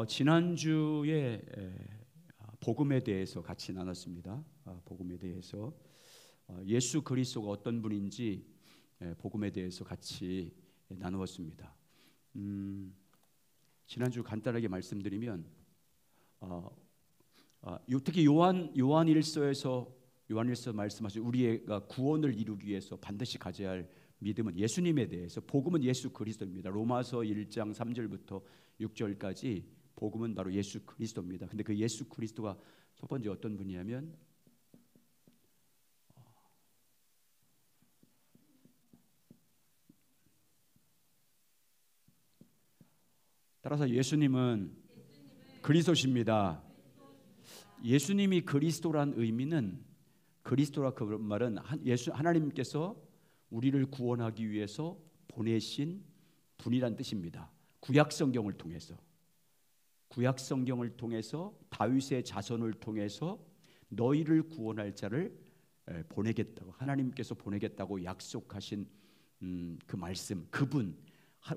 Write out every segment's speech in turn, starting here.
지난주에 복음에 대해서 같이 나눴습니다. 복음에 대해서 예수 그리스도가 어떤 분인지 복음에 대해서 같이 나누었습니다. 지난주 간단하게 말씀드리면 특히 요한일서 말씀하신 우리가 구원을 이루기 위해서 반드시 가져야 할 믿음은 예수님에 대해서, 복음은 예수 그리스도입니다. 로마서 1장 3절부터 6절까지 복음은 바로 예수 그리스도입니다. 근데 그 예수 그리스도가 첫 번째 어떤 분이냐면 따라서 예수님은 그리스도십니다. 예수님이 그리스도란 의미는, 그리스도라 그 말은 하나님께서 우리를 구원하기 위해서 보내신 분이란 뜻입니다. 구약 성경을 통해서 다윗의 자손을 통해서 너희를 구원할 자를 보내겠다고, 하나님께서 보내겠다고 약속하신 그 말씀, 그분,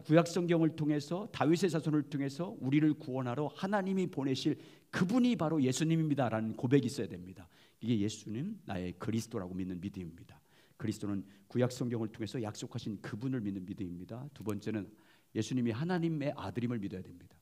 구약 성경을 통해서 다윗의 자손을 통해서 우리를 구원하러 하나님이 보내실 그분이 바로 예수님입니다라는 고백이 있어야 됩니다. 이게 예수님 나의 그리스도라고 믿는 믿음입니다. 그리스도는 구약 성경을 통해서 약속하신 그분을 믿는 믿음입니다. 두 번째는 예수님이 하나님의 아들임을 믿어야 됩니다.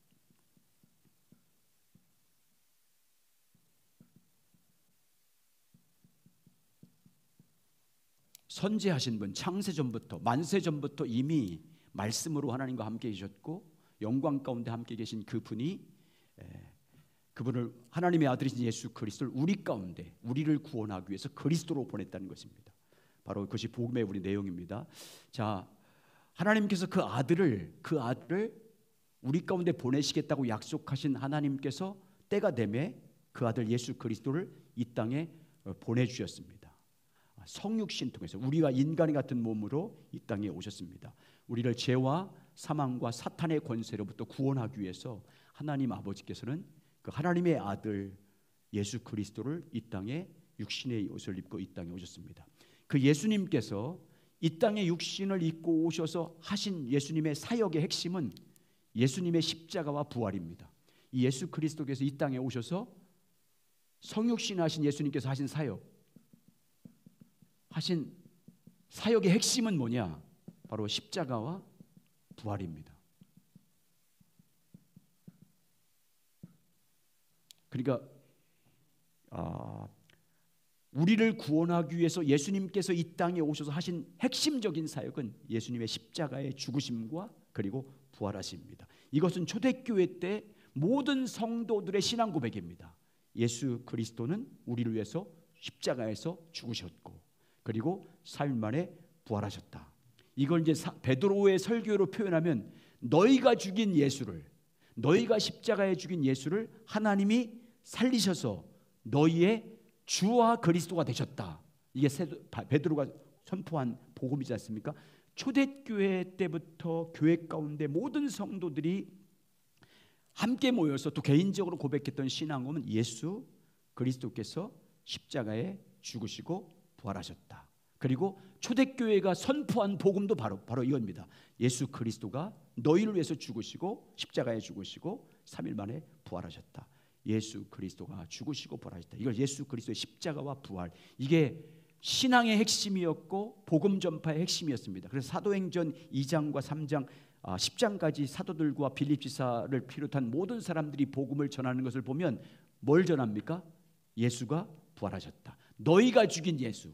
선지하신 분, 창세전부터 만세전부터 이미 말씀으로 하나님과 함께 계셨고 영광 가운데 함께 계신 그분이, 그분을 하나님의 아들이신 예수 그리스도를 우리 가운데 우리를 구원하기 위해서 그리스도로 보냈다는 것입니다. 바로 그것이 복음의 우리 내용입니다. 자, 하나님께서 그 아들을 우리 가운데 보내시겠다고 약속하신 하나님께서 때가 되매 그 아들 예수 그리스도를 이 땅에 보내주셨습니다. 성육신 통해서 우리와 인간이 같은 몸으로 이 땅에 오셨습니다. 우리를 죄와 사망과 사탄의 권세로부터 구원하기 위해서 하나님 아버지께서는 그 하나님의 아들 예수 그리스도를 이 땅에 육신의 옷을 입고 이 땅에 오셨습니다. 그 예수님께서 이 땅에 육신을 입고 오셔서 하신 예수님의 사역의 핵심은 예수님의 십자가와 부활입니다. 이 예수 그리스도께서 이 땅에 오셔서 성육신 하신 예수님께서 하신 사역의 핵심은 뭐냐? 바로 십자가와 부활입니다. 그러니까 우리를 구원하기 위해서 예수님께서 이 땅에 오셔서 하신 핵심적인 사역은 예수님의 십자가의 죽으심과 그리고 부활하심입니다. 이것은 초대교회 때 모든 성도들의 신앙 고백입니다. 예수 그리스도는 우리를 위해서 십자가에서 죽으셨고 그리고 3일 만에 부활하셨다. 이걸 이제 베드로의 설교로 표현하면 너희가 십자가에 죽인 예수를 하나님이 살리셔서 너희의 주와 그리스도가 되셨다. 이게 베드로가 선포한 복음이지 않습니까? 초대교회 때부터 교회 가운데 모든 성도들이 함께 모여서 또 개인적으로 고백했던 신앙은 예수 그리스도께서 십자가에 죽으시고 부활하셨다. 그리고 초대교회가 선포한 복음도 바로 이겁니다. 예수 그리스도가 너희를 위해서 죽으시고 십자가에 죽으시고 3일 만에 부활하셨다. 예수 그리스도가 죽으시고 부활하셨다. 이걸 예수 그리스도의 십자가와 부활, 이게 신앙의 핵심이었고 복음 전파의 핵심이었습니다. 그래서 사도행전 2장과 3장 10장까지 사도들과 빌립 지사를 비롯한 모든 사람들이 복음을 전하는 것을 보면 뭘 전합니까? 예수가 부활하셨다. 너희가 죽인 예수,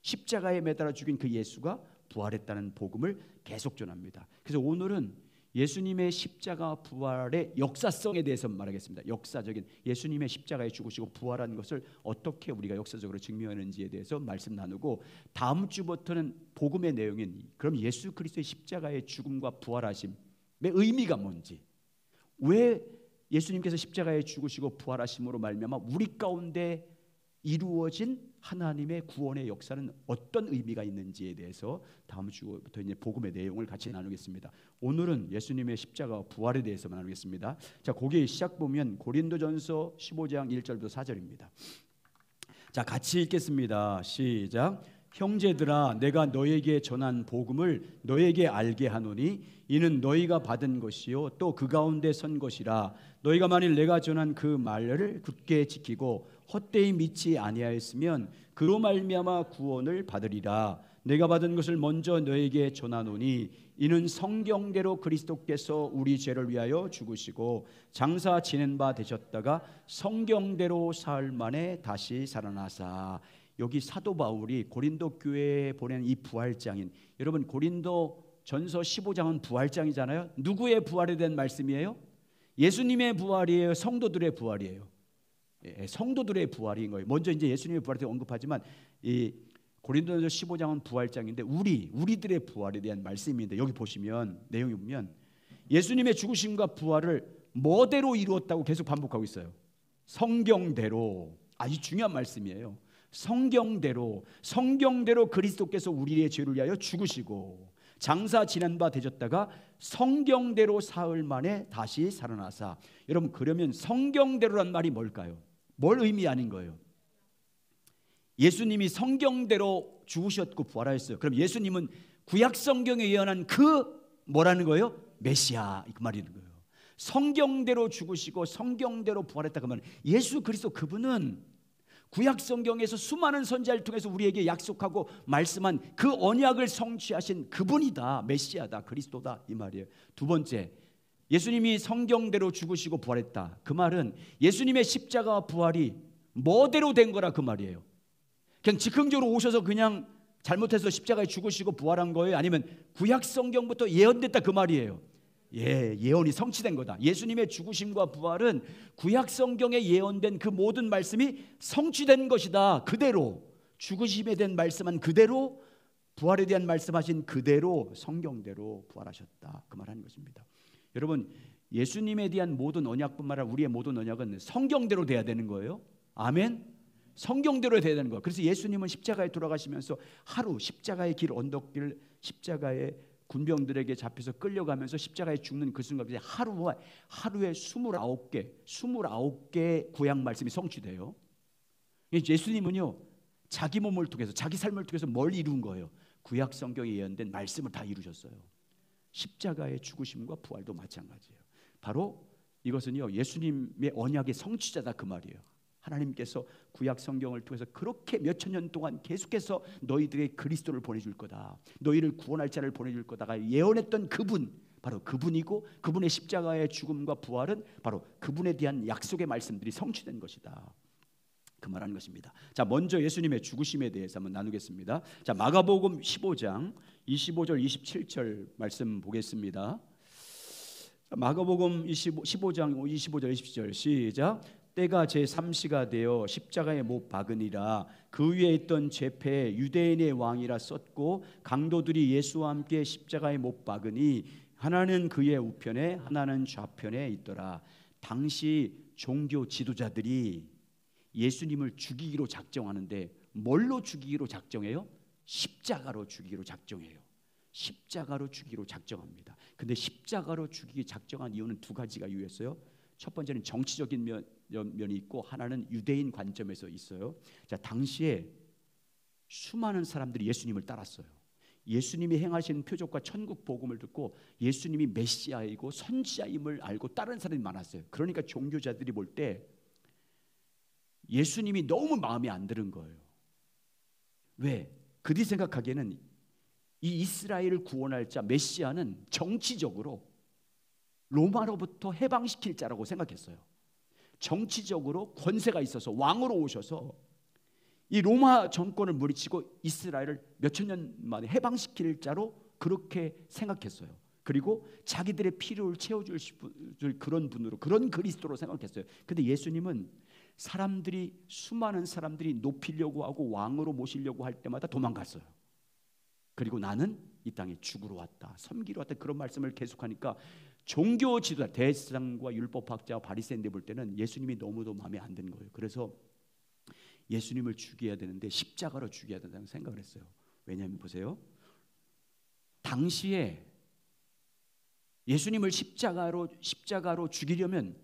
십자가에 매달아 죽인 그 예수가 부활했다는 복음을 계속 전합니다. 그래서 오늘은 예수님의 십자가 부활의 역사성에 대해서 말하겠습니다. 역사적인 예수님의 십자가에 죽으시고 부활한 것을 어떻게 우리가 역사적으로 증명하는지에 대해서 말씀 나누고, 다음 주부터는 복음의 내용인 그럼 예수 그리스도의 십자가의 죽음과 부활하심의 의미가 뭔지, 왜 예수님께서 십자가에 죽으시고 부활하심으로 말미암아 우리 가운데 이루어진 하나님의 구원의 역사는 어떤 의미가 있는지에 대해서 다음 주부터 이제 복음의 내용을 같이 나누겠습니다. 오늘은 예수님의 십자가 부활에 대해서 나누겠습니다. 자, 거기 시작 보면 고린도전서 15장 1절부터 4절입니다. 자, 같이 읽겠습니다. 시작. 형제들아 내가 너에게 전한 복음을 너에게 알게 하노니 이는 너희가 받은 것이요 또 그 가운데 선 것이라. 너희가 만일 내가 전한 그 말을 굳게 지키고 헛되이 믿지 아니하였으면 그로 말미암아 구원을 받으리라. 내가 받은 것을 먼저 너에게 전하노니 이는 성경대로 그리스도께서 우리 죄를 위하여 죽으시고 장사 지낸 바 되셨다가 성경대로 사흘 만에 다시 살아나사. 여기 사도 바울이 고린도 교회에 보낸 이 부활장인, 여러분 고린도 전서 15장은 부활장이잖아요. 누구의 부활에 대한 말씀이에요? 예수님의 부활이에요? 성도들의 부활이에요? 성도들의 부활인 거예요. 먼저 이제 예수님의 부활에 대해 언급하지만 이 고린도전서 15장은 부활장인데 우리들의 부활에 대한 말씀인데, 여기 보시면 내용이 보면 예수님의 죽으심과 부활을 뭐대로 이루었다고 계속 반복하고 있어요. 성경대로. 아주 중요한 말씀이에요. 성경대로 그리스도께서 우리의 죄를 위하여 죽으시고 장사 지낸 바 되셨다가 성경대로 사흘 만에 다시 살아나사. 여러분 그러면 성경대로란 말이 뭘까요? 뭘 의미하는 거예요? 예수님이 성경대로 죽으셨고 부활하셨어요. 그럼 예수님은 구약 성경에 예언한 그 뭐라는 거예요? 메시아, 그 말이는 거예요. 성경대로 죽으시고 성경대로 부활했다 그러면 예수 그리스도 그분은 구약 성경에서 수많은 선지자를 통해서 우리에게 약속하고 말씀한 그 언약을 성취하신 그분이다. 메시아다, 그리스도다, 이 말이에요. 두 번째, 예수님이 성경대로 죽으시고 부활했다. 그 말은 예수님의 십자가 부활이 뭐대로 된 거라 그 말이에요. 그냥 즉흥적으로 오셔서 그냥 잘못해서 십자가에 죽으시고 부활한 거예요? 아니면 구약 성경부터 예언됐다 그 말이에요? 예언이 성취된 거다. 예수님의 죽으심과 부활은 구약 성경에 예언된 그 모든 말씀이 성취된 것이다. 그대로 죽으심에 대한 말씀한 그대로, 부활에 대한 말씀하신 그대로 성경대로 부활하셨다, 그 말하는 것입니다. 여러분 예수님에 대한 모든 언약뿐만 아니라 우리의 모든 언약은 성경대로 돼야 되는 거예요. 아멘. 성경대로 돼야 되는 거예요. 그래서 예수님은 십자가에 돌아가시면서 하루 십자가의 길 언덕길, 십자가의 군병들에게 잡혀서 끌려가면서 십자가에 죽는 그 순간까지 하루에 29개 구약 말씀이 성취돼요. 예수님은요 자기 몸을 통해서 자기 삶을 통해서 뭘 이룬 거예요? 구약 성경에 예언된 말씀을 다 이루셨어요. 십자가의 죽으심과 부활도 마찬가지예요. 바로 이것은요 예수님의 언약의 성취자다 그 말이에요. 하나님께서 구약 성경을 통해서 그렇게 몇천 년 동안 계속해서 너희들의 그리스도를 보내줄 거다, 너희를 구원할 자를 보내줄 거다가 예언했던 그분, 바로 그분이고 그분의 십자가의 죽음과 부활은 바로 그분에 대한 약속의 말씀들이 성취된 것이다, 그 말하는 것입니다. 자, 먼저 예수님의 죽으심에 대해서 한번 나누겠습니다. 자, 마가복음 15장 25절 27절 말씀 보겠습니다. 마가복음 15장 25절 27절 시작. 때가 제3시가 되어 십자가에 못 박으니라. 그 위에 있던 제패 유대인의 왕이라 썼고 강도들이 예수와 함께 십자가에 못 박으니 하나는 그의 우편에 하나는 좌편에 있더라. 당시 종교 지도자들이 예수님을 죽이기로 작정하는데 뭘로 죽이기로 작정해요? 십자가로 죽이기로 작정해요. 십자가로 죽이기로 작정합니다. 근데 십자가로 죽이기 작정한 이유는 두 가지가 이유였어요. 첫 번째는 정치적인 면이 있고 하나는 유대인 관점에서 있어요. 자, 당시에 수많은 사람들이 예수님을 따랐어요. 예수님이 행하신 표적과 천국 복음을 듣고 예수님이 메시아이고 선지자임을 알고 따르는 사람이 많았어요. 그러니까 종교자들이 볼 때 예수님이 너무 마음에 안 드는 거예요. 왜? 그들이 생각하기에는 이 이스라엘을 구원할 자 메시아는 정치적으로 로마로부터 해방시킬 자라고 생각했어요. 정치적으로 권세가 있어서 왕으로 오셔서 이 로마 정권을 물리치고 이스라엘을 몇천 년 만에 해방시킬 자로 그렇게 생각했어요. 그리고 자기들의 필요를 채워줄 그런 분으로, 그런 그리스도로 생각했어요. 근데 예수님은 수많은 사람들이 높이려고 하고 왕으로 모시려고 할 때마다 도망갔어요. 그리고 나는 이 땅에 죽으러 왔다, 섬기러 왔다, 그런 말씀을 계속하니까 종교 지도자, 대제사장과 율법학자와 바리새인들 볼 때는 예수님이 너무도 마음에 안 드는 거예요. 그래서 예수님을 죽여야 되는데 십자가로 죽여야 된다는 생각을 했어요. 왜냐하면 보세요, 당시에 예수님을 십자가로 죽이려면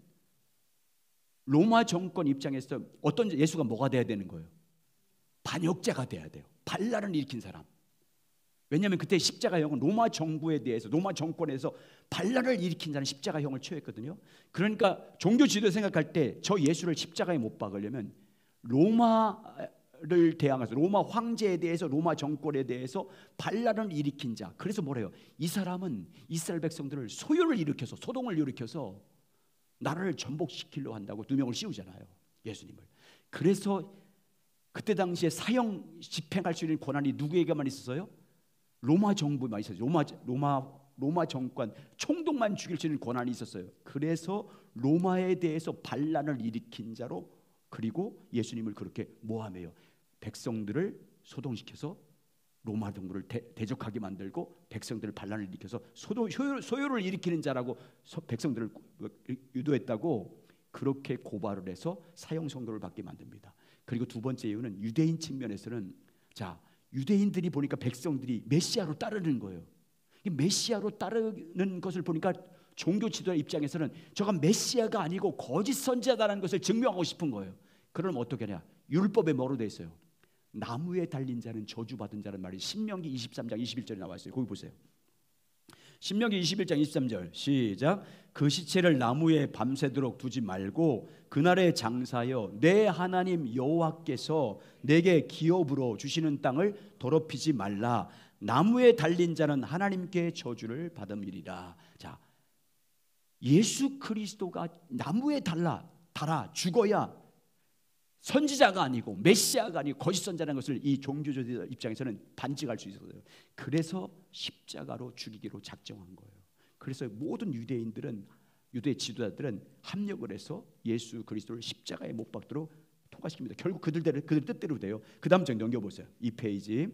로마 정권 입장에서 예수가 뭐가 돼야 되는 거예요? 반역자가 돼야 돼요. 반란을 일으킨 사람. 왜냐하면 그때 십자가형은 로마 정부에 대해서, 로마 정권에서 반란을 일으킨 자는 십자가형을 처했거든요. 그러니까 종교 지도 생각할 때 저 예수를 십자가에 못 박으려면 로마를 대항해서, 로마 황제에 대해서, 로마 정권에 대해서 반란을 일으킨 자. 그래서 뭐래요? 이 사람은 이스라엘 백성들을 소요를 일으켜서, 소동을 일으켜서 나라를 전복시키려 한다고 누명을 씌우잖아요, 예수님을. 그래서 그때 당시에 사형 집행할 수 있는 권한이 누구에게만 있었어요? 로마 정부에만 있었어요. 로마 정권 총독만 죽일 수 있는 권한이 있었어요. 그래서 로마에 대해서 반란을 일으킨 자로, 그리고 예수님을 그렇게 모함해요. 백성들을 소동시켜서 로마 정부를 대적하게 만들고 백성들을 반란을 일으켜서 소요를 일으키는 자라고 백성들을 유도했다고 그렇게 고발을 해서 사형 선고를 받게 만듭니다. 그리고 두 번째 이유는 유대인 측면에서는, 자, 유대인들이 보니까 백성들이 메시아로 따르는 거예요. 메시아로 따르는 것을 보니까 종교 지도자 입장에서는 저가 메시아가 아니고 거짓 선지자다라는 것을 증명하고 싶은 거예요. 그럼 어떻게 하냐? 율법에 뭐로 돼 있어요? 나무에 달린 자는 저주받은 자란 말이 신명기 23장 21절에 나와 있어요. 거기 보세요. 신명기 21장 23절 시작. 그 시체를 나무에 밤새도록 두지 말고 그날에 장사하여 내 하나님 여호와께서 내게 기업으로 주시는 땅을 더럽히지 말라. 나무에 달린 자는 하나님께 저주를 받음이리라. 자, 예수 그리스도가 나무에 달아 죽어야 선지자가 아니고 메시아가 아니고 거짓 선지자라는 것을 이 종교주의 입장에서는 반증할 수 있었어요. 그래서 십자가로 죽이기로 작정한 거예요. 그래서 모든 유대인들은, 유대 지도자들은 합력을 해서 예수 그리스도를 십자가에 못 박도록 통과시킵니다. 결국 그들 뜻대로 돼요. 그 다음 장 넘겨보세요. 이 페이지.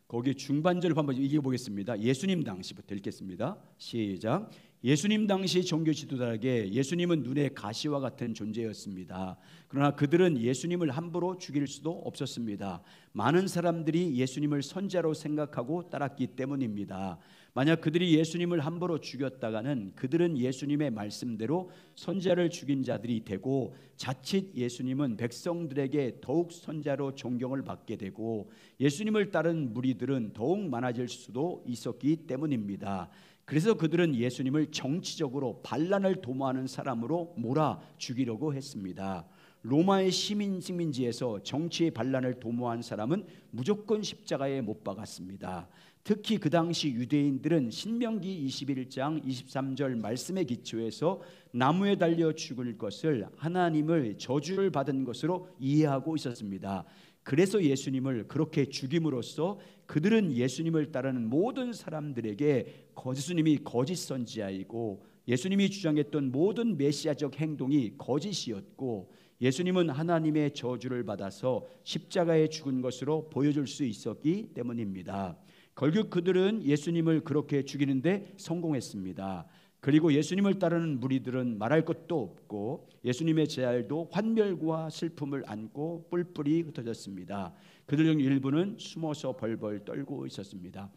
거기 중반절을 한번 읽어보겠습니다. 예수님 당시부터 읽겠습니다. 시작. 예수님 당시 종교 지도자에게 예수님은 눈의 가시와 같은 존재였습니다. 그러나 그들은 예수님을 함부로 죽일 수도 없었습니다. 많은 사람들이 예수님을 선지자로 생각하고 따랐기 때문입니다. 만약 그들이 예수님을 함부로 죽였다가는 그들은 예수님의 말씀대로 선지자를 죽인 자들이 되고 자칫 예수님은 백성들에게 더욱 선지자로 존경을 받게 되고 예수님을 따른 무리들은 더욱 많아질 수도 있었기 때문입니다. 그래서 그들은 예수님을 정치적으로 반란을 도모하는 사람으로 몰아 죽이려고 했습니다. 로마의 시민 식민지에서 정치의 반란을 도모한 사람은 무조건 십자가에 못 박았습니다. 특히 그 당시 유대인들은 신명기 21장 23절 말씀에 기초해서 나무에 달려 죽을 것을 하나님을 저주를 받은 것으로 이해하고 있었습니다. 그래서 예수님을 그렇게 죽임으로써 그들은 예수님을 따르는 모든 사람들에게 예수님이 거짓 선지자이고 예수님이 주장했던 모든 메시아적 행동이 거짓이었고 예수님은 하나님의 저주를 받아서 십자가에 죽은 것으로 보여줄 수 있었기 때문입니다. 결국 그들은 예수님을 그렇게 죽이는데 성공했습니다. 그리고 예수님을 따르는 무리들은 말할 것도 없고 예수님의 재활도 환멸과 슬픔을 안고 뿔뿔이 흩어졌습니다. 그들 중 일부는 숨어서 벌벌 떨고 있었습니다.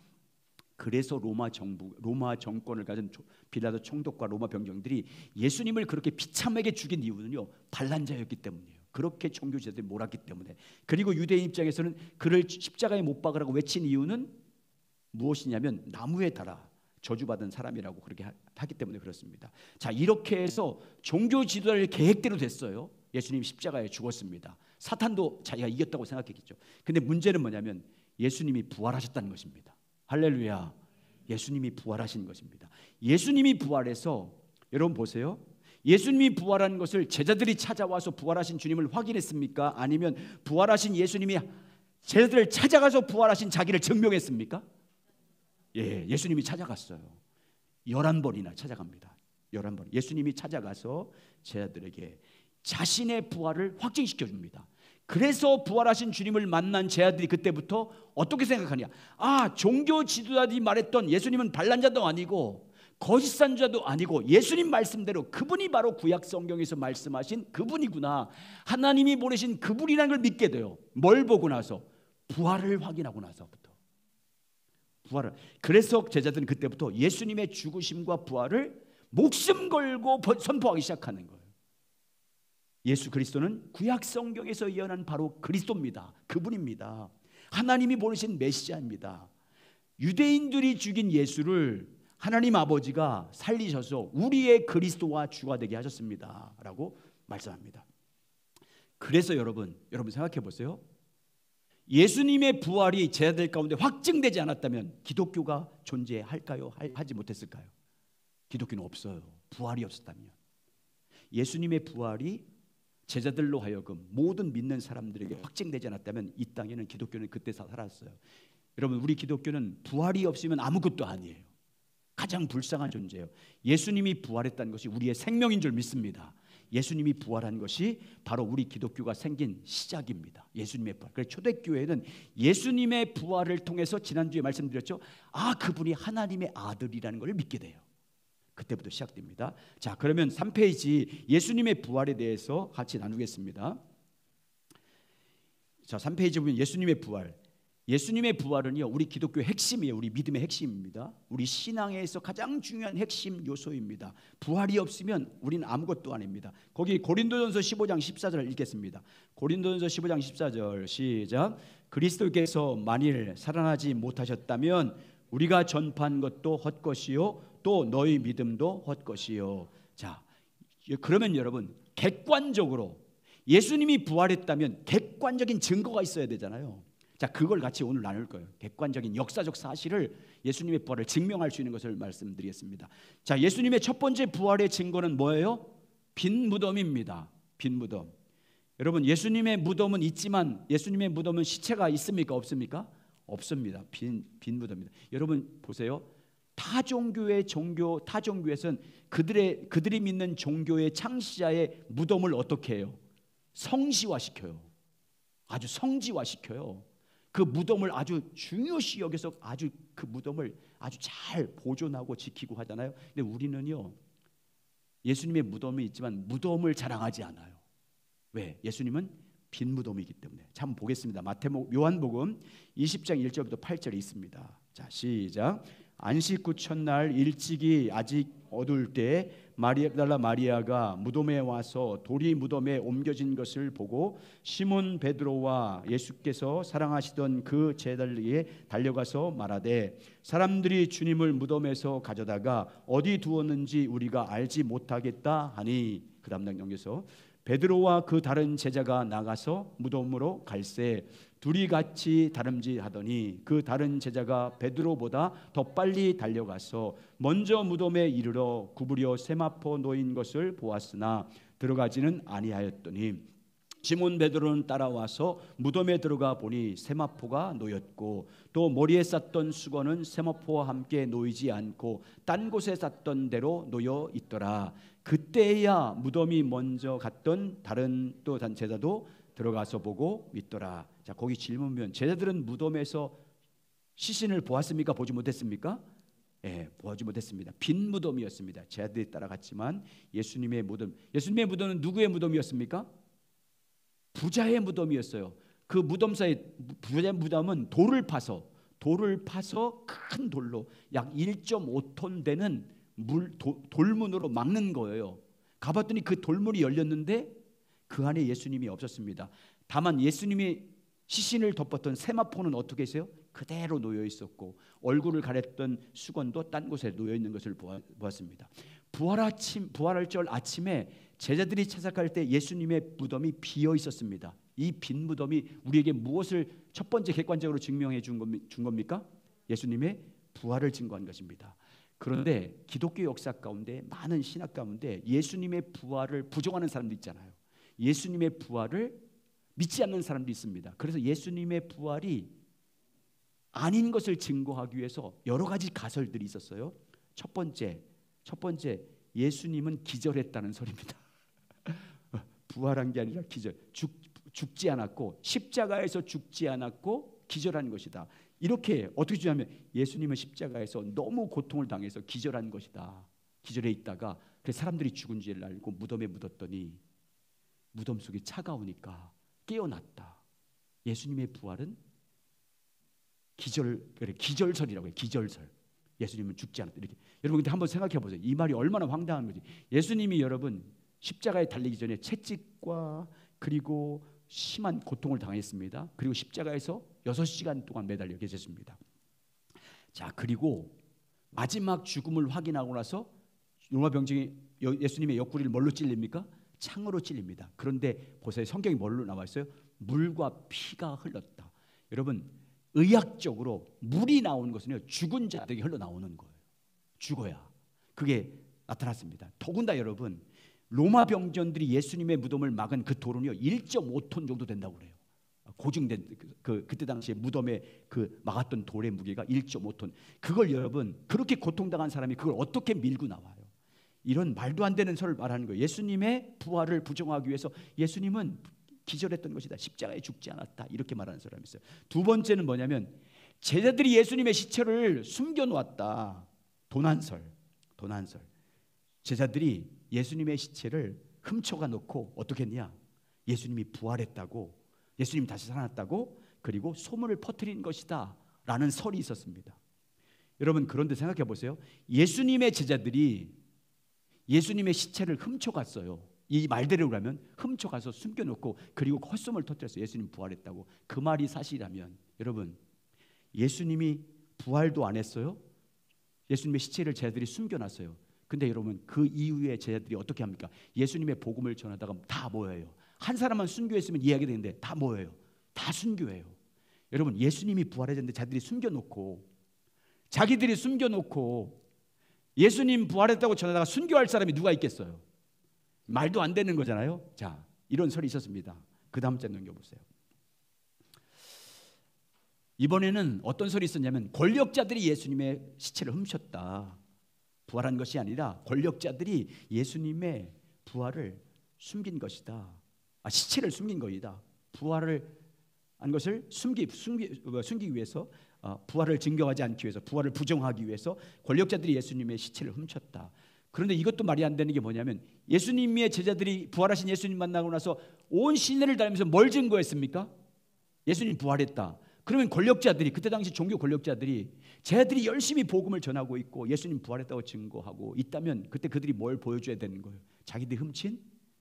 그래서 로마 정권을 가진 빌라도 총독과 로마 병정들이 예수님을 그렇게 비참하게 죽인 이유는요, 반란자였기 때문이에요. 그렇게 종교지도자들이 몰았기 때문에. 그리고 유대인 입장에서는 그를 십자가에 못 박으라고 외친 이유는 무엇이냐면 나무에 달아 저주받은 사람이라고 그렇게 하기 때문에 그렇습니다. 자, 이렇게 해서 종교 지도자의 계획대로 됐어요. 예수님이 십자가에 죽었습니다. 사탄도 자기가 이겼다고 생각했겠죠. 근데 문제는 뭐냐면 예수님이 부활하셨다는 것입니다. 할렐루야. 예수님이 부활하신 것입니다. 예수님이 부활해서 여러분 보세요. 예수님이 부활한 것을 제자들이 찾아와서 부활하신 주님을 확인했습니까? 아니면 부활하신 예수님이 제자들을 찾아가서 부활하신 자기를 증명했습니까? 예, 예수님이 찾아갔어요. 11번이나 찾아갑니다. 11번. 예수님이 찾아가서 제자들에게 자신의 부활을 확증시켜 줍니다. 그래서 부활하신 주님을 만난 제자들이 그때부터 어떻게 생각하냐? 아, 종교 지도자들이 말했던 예수님은 반란자도 아니고 거짓 선지자도 아니고 예수님 말씀대로 그분이 바로 구약 성경에서 말씀하신 그분이구나. 하나님이 보내신 그분이라는 걸 믿게 돼요. 뭘 보고 나서? 부활을 확인하고 나서부터. 부활을. 그래서 제자들은 그때부터 예수님의 죽으심과 부활을 목숨 걸고 선포하기 시작하는 거예요. 예수 그리스도는 구약 성경에서 예언한 바로 그리스도입니다. 그분입니다. 하나님이 보내신 메시아입니다. 유대인들이 죽인 예수를 하나님 아버지가 살리셔서 우리의 그리스도와 주가 되게 하셨습니다 라고 말씀합니다. 그래서 여러분 생각해 보세요. 예수님의 부활이 제자들 가운데 확증되지 않았다면 기독교가 존재할까요? 하지 못했을까요? 기독교는 없어요. 부활이 없었다면. 예수님의 부활이 제자들로 하여금 모든 믿는 사람들에게 확증되지 않았다면 이 땅에는 기독교는 그때 살았어요. 여러분, 우리 기독교는 부활이 없으면 아무것도 아니에요. 가장 불쌍한 존재예요. 예수님이 부활했다는 것이 우리의 생명인 줄 믿습니다. 예수님이 부활한 것이 바로 우리 기독교가 생긴 시작입니다. 예수님의 부활. 그래서 초대교회는 예수님의 부활을 통해서 지난주에 말씀드렸죠. 그분이 하나님의 아들이라는 걸 믿게 돼요. 그때부터 시작됩니다. 자, 그러면 3페이지 예수님의 부활에 대해서 같이 나누겠습니다. 자, 3페이지 보면 예수님의 부활. 예수님의 부활은요, 우리 기독교의 핵심이에요. 우리 믿음의 핵심입니다. 우리 신앙에서 가장 중요한 핵심 요소입니다. 부활이 없으면 우리는 아무것도 아닙니다. 거기 고린도전서 15장 14절을 읽겠습니다. 고린도전서 15장 14절 시작. 그리스도께서 만일 살아나지 못하셨다면 우리가 전파한 것도 헛것이요 또 너희 믿음도 헛것이요. 자, 그러면 여러분 객관적으로 예수님이 부활했다면 객관적인 증거가 있어야 되잖아요. 자, 그걸 같이 오늘 나눌 거예요. 객관적인 역사적 사실을 예수님의 부활을 증명할 수 있는 것을 말씀드리겠습니다. 자, 예수님의 첫 번째 부활의 증거는 뭐예요? 빈 무덤입니다. 빈 무덤. 여러분, 예수님의 무덤은 있지만 예수님의 무덤은 시체가 있습니까? 없습니까? 없습니다. 빈 무덤입니다. 여러분 보세요. 타 종교에서는 그들이 믿는 종교의 창시자의 무덤을 어떻게 해요? 성시화시켜요. 아주 성지화시켜요. 그 무덤을 아주 중요시 여겨서 아주 그 무덤을 아주 잘 보존하고 지키고 하잖아요. 근데 우리는요, 예수님의 무덤이 있지만 무덤을 자랑하지 않아요. 왜? 예수님은 빈 무덤이기 때문에. 참 보겠습니다. 요한복음 20장 1절부터 8절이 있습니다. 자, 시작. 안식 후 첫날 일찍이 아직 어두울 때 마리아달라 마리아가 무덤에 와서 돌이 무덤에 옮겨진 것을 보고 시몬 베드로와 예수께서 사랑하시던 그 제자들에게 달려가서 말하되 사람들이 주님을 무덤에서 가져다가 어디 두었는지 우리가 알지 못하겠다 하니, 그 다음 장에서 베드로와 그 다른 제자가 나가서 무덤으로 갈새 둘이 같이 다름질하더니 그 다른 제자가 베드로보다 더 빨리 달려가서 먼저 무덤에 이르러 구부려 세마포 놓인 것을 보았으나 들어가지는 아니하였더니 시몬 베드로는 따라와서 무덤에 들어가 보니 세마포가 놓였고 또 머리에 쌌던 수건은 세마포와 함께 놓이지 않고 딴 곳에 쌌던 대로 놓여 있더라. 그때야 무덤이 먼저 갔던 다른 또 제자도 들어가서 보고 믿더라. 자, 거기 질문면 제자들은 무덤에서 시신을 보았습니까? 보지 못했습니까? 보지 못했습니다. 빈 무덤이었습니다. 제자들이 따라갔지만 예수님의 무덤은 누구의 무덤이었습니까? 부자의 무덤이었어요. 그 무덤 사이 부자의 무덤은 돌을 파서 큰 돌로 약 1.5톤 되는 돌문으로 막는 거예요. 가봤더니 그 돌문이 열렸는데 그 안에 예수님이 없었습니다. 다만 예수님이 시신을 덮었던 세마포는 어떻게 했어요? 그대로 놓여 있었고 얼굴을 가렸던 수건도 딴 곳에 놓여 있는 것을 보았습니다. 부활할 절 아침에 제자들이 찾아갈 때 예수님의 무덤이 비어 있었습니다. 이 빈 무덤이 우리에게 무엇을 첫 번째 객관적으로 증명해 준 겁니까? 예수님의 부활을 증거한 것입니다. 그런데 기독교 역사 가운데 많은 신학 가운데 예수님의 부활을 부정하는 사람도 있잖아요. 예수님의 부활을 믿지 않는 사람도 있습니다. 그래서 예수님의 부활이 아닌 것을 증거하기 위해서 여러 가지 가설들이 있었어요. 첫 번째 예수님은 기절했다는 소리입니다. 부활한 게 아니라 죽지 않았고 십자가에서 죽지 않았고 기절한 것이다. 이렇게 어떻게 주냐면 예수님은 십자가에서 너무 고통을 당해서 기절한 것이다. 기절해 있다가 그래서 사람들이 죽은 줄 알고 무덤에 묻었더니 무덤 속이 차가우니까 깨어났다. 예수님의 부활은 기절설이라고 해요. 기절설. 예수님은 죽지 않았다. 이렇게. 여러분 근데 한번 생각해 보세요. 이 말이 얼마나 황당한 거지. 예수님이 여러분 십자가에 달리기 전에 채찍과 그리고 심한 고통을 당했습니다. 그리고 십자가에서 6시간 동안 매달려 계셨습니다. 자, 그리고 마지막 죽음을 확인하고 나서 로마 병정이 예수님의 옆구리를 뭘로 찔립니까? 창으로 찔립니다. 그런데 보세요, 성경이 뭘로 나와 있어요? 물과 피가 흘렀다. 여러분, 의학적으로 물이 나오는 것은요, 죽은 자들에게 흘러나오는 거예요. 죽어야 그게 나타났습니다. 더군다나 여러분, 로마 병전들이 예수님의 무덤을 막은 그 돌은요 1.5톤 정도 된다고 그래요. 고증된 그때 당시에 무덤에 그 막았던 돌의 무게가 1.5톤. 그걸 여러분, 그렇게 고통당한 사람이 그걸 어떻게 밀고 나와요? 이런 말도 안 되는 설을 말하는 거예요. 예수님의 부활을 부정하기 위해서 예수님은 기절했던 것이다, 십자가에 죽지 않았다, 이렇게 말하는 사람이 있어요. 두 번째는 뭐냐면 제자들이 예수님의 시체를 숨겨놓았다. 도난설. 제자들이 예수님의 시체를 훔쳐가 놓고 어떻게 했냐? 예수님이 부활했다고, 예수님이 다시 살아났다고, 그리고 소문을 퍼뜨린 것이다 라는 설이 있었습니다. 여러분, 그런데 생각해 보세요. 예수님의 제자들이 예수님의 시체를 훔쳐갔어요. 이 말대로 그러면 훔쳐가서 숨겨놓고 그리고 헛소문을 터뜨렸어요. 예수님 부활했다고. 그 말이 사실이라면 여러분, 예수님이 부활도 안 했어요. 예수님의 시체를 제자들이 숨겨놨어요. 근데 여러분, 그 이후에 제자들이 어떻게 합니까? 예수님의 복음을 전하다가 다 모여요. 한 사람만 순교했으면 이해하게 되는데 다 모여요. 다 순교해요. 여러분, 예수님이 부활했는데 자들이 숨겨놓고, 자기들이 숨겨놓고 예수님 부활했다고 전하다가 순교할 사람이 누가 있겠어요? 말도 안 되는 거잖아요. 자, 이런 설이 있었습니다. 그 다음 장 넘겨보세요. 이번에는 어떤 설이 있었냐면 권력자들이 예수님의 시체를 훔쳤다. 부활한 것이 아니라 권력자들이 예수님의 부활을 숨긴 것이다. 시체를 숨긴 것이다. 부활을 한 것을 숨기기 위해서, 부활을 증거하지 않기 위해서, 부활을 부정하기 위해서 권력자들이 예수님의 시체를 훔쳤다. 그런데 이것도 말이 안 되는 게 뭐냐면 예수님의 제자들이 부활하신 예수님 만나고 나서 온 시내를 다니면서 뭘 증거했습니까? 예수님 부활했다. 그러면 권력자들이, 그때 당시 종교 권력자들이, 제자들이 열심히 복음을 전하고 있고 예수님 부활했다고 증거하고 있다면 그때 그들이 뭘 보여줘야 되는 거예요? 자기들이 훔친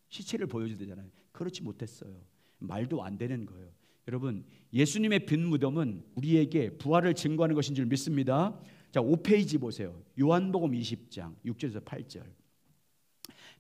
시체를 보여줘야 되잖아요. 그렇지 못했어요. 말도 안 되는 거예요. 여러분, 예수님의 빈 무덤은 우리에게 부활을 증거하는 것인 줄 믿습니다. 자, 5페이지 보세요. 요한복음 20장 6절에서 8절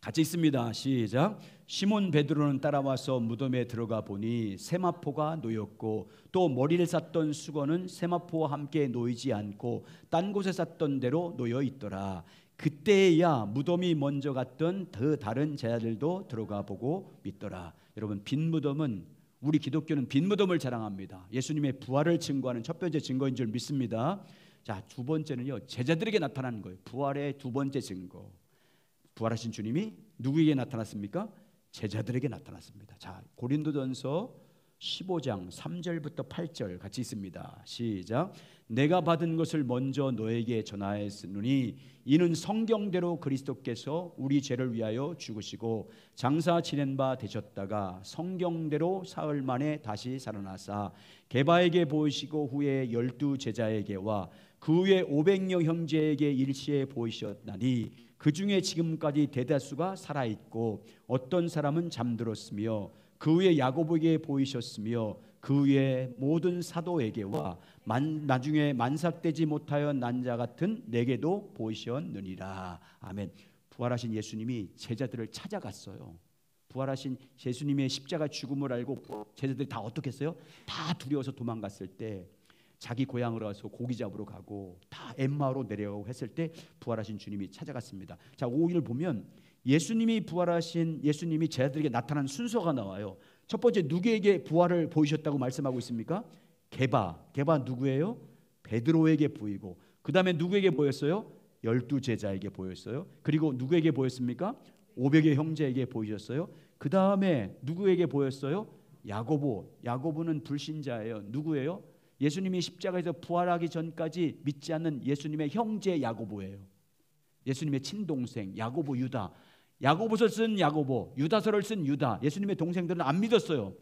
같이 있습니다. 시작. 시몬 베드로는 따라와서 무덤에 들어가 보니 세마포가 놓였고 또 머리를 쌌던 수건은 세마포와 함께 놓이지 않고 딴 곳에 쌌던 대로 놓여 있더라. 그때야 무덤이 먼저 갔던 그 다른 제자들도 들어가 보고 믿더라. 여러분, 빈 무덤은, 우리 기독교는 빈 무덤을 자랑합니다. 예수님의 부활을 증거하는 첫 번째 증거인 줄 믿습니다. 자, 두 번째는요, 제자들에게 나타나는 거예요. 부활의 두 번째 증거. 부활하신 주님이 누구에게 나타났습니까? 제자들에게 나타났습니다. 자, 고린도전서 15장 3절부터 8절 같이 있습니다. 시작. 내가 받은 것을 먼저 너에게 전하였으니 이는 성경대로 그리스도께서 우리 죄를 위하여 죽으시고 장사 지낸 바 되셨다가 성경대로 사흘 만에 다시 살아나사 게바에게 보이시고 후에 12 제자에게와 그 후에 500여 형제에게 일시에 보이셨나니 그 중에 지금까지 대다수가 살아있고 어떤 사람은 잠들었으며 그 후에 야고보에게 보이셨으며 그 후에 모든 사도에게와 나중에 만삭되지 못하여 난 자 같은 내게도 보이셨느니라. 아멘. 부활하신 예수님이 제자들을 찾아갔어요. 부활하신 예수님의 십자가 죽음을 알고 제자들이 다 어떻게 했어요? 다 두려워서 도망갔을 때, 자기 고향으로 가서 고기 잡으러 가고 다 엠마오로 내려가고 했을 때 부활하신 주님이 찾아갔습니다. 자, 5일 보면 예수님이 부활하신 예수님이 제자들에게 나타난 순서가 나와요. 첫 번째, 누구에게 부활을 보이셨다고 말씀하고 있습니까? 게바 누구예요? 베드로에게 보이고, 그 다음에 누구에게 보였어요? 12 제자에게 보였어요. 그리고 누구에게 보였습니까? 500의 형제에게 보이셨어요. 그 다음에 누구에게 보였어요? 야고보는 불신자예요. 누구예요? 예수님이 십자가에서 부활하기 전까지 믿지 않는 예수님의 형제 야고보예요. 예수님의 친동생 야고보, 유다. 야고보서 쓴 야고보, 유다서를 쓴 유다. 예수님의 동생들은 안 믿었어요.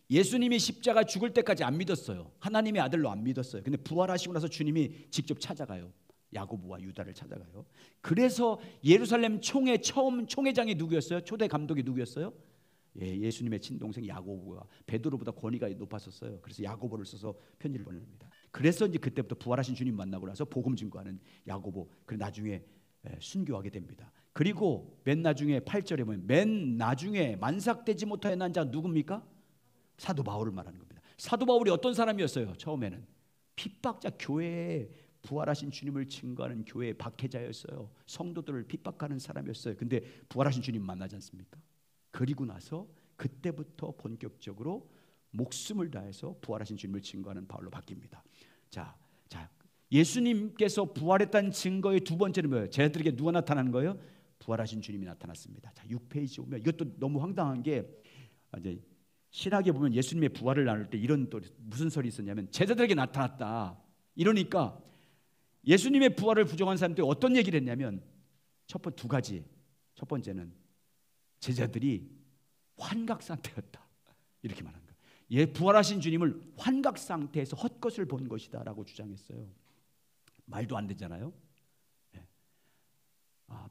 예수님이 십자가 죽을 때까지 안 믿었어요. 하나님의 아들로 안 믿었어요. 근데 부활하시고 나서 주님이 직접 찾아가요. 야고보와 유다를 찾아가요. 그래서 예루살렘 총회 처음 총회장이 누구였어요? 초대 감독이 누구였어요? 예수님의 친동생 야고보가 베드로보다 권위가 높았었어요. 그래서 야고보를 써서 편지를 보냅니다. 그래서 이제 그때부터 부활하신 주님 만나고 나서 복음 증거하는 야고보, 그리고 나중에 순교하게 됩니다. 그리고 맨 나중에 8절에 보면 맨 나중에 만삭되지 못하여 난 자 누굽니까? 사도 바울을 말하는 겁니다. 사도 바울이 어떤 사람이었어요? 처음에는 핍박자, 교회에 부활하신 주님을 증거하는 교회의 박해자였어요. 성도들을 핍박하는 사람이었어요. 근데 부활하신 주님 만나지 않습니까? 그리고 나서 그때부터 본격적으로 목숨을 다해서 부활하신 주님을 증거하는 바울로 바뀝니다. 자, 예수님께서 부활했다는 증거의 두 번째는 뭐예요? 제자들에게 누가 나타나는 거예요? 부활하신 주님이 나타났습니다. 자, 6페이지 오면 이것도 너무 황당한 게 이제 신학에 보면 예수님의 부활을 나눌 때 이런 또 무슨 설이 있었냐면 제자들에게 나타났다. 이러니까 예수님의 부활을 부정한 사람들이 어떤 얘기를 했냐면 두 가지. 첫 번째는 제자들이 환각 상태였다. 이렇게 말한 거예요. 부활하신 주님을 환각 상태에서 헛것을 본 것이다라고 주장했어요. 말도 안 되잖아요.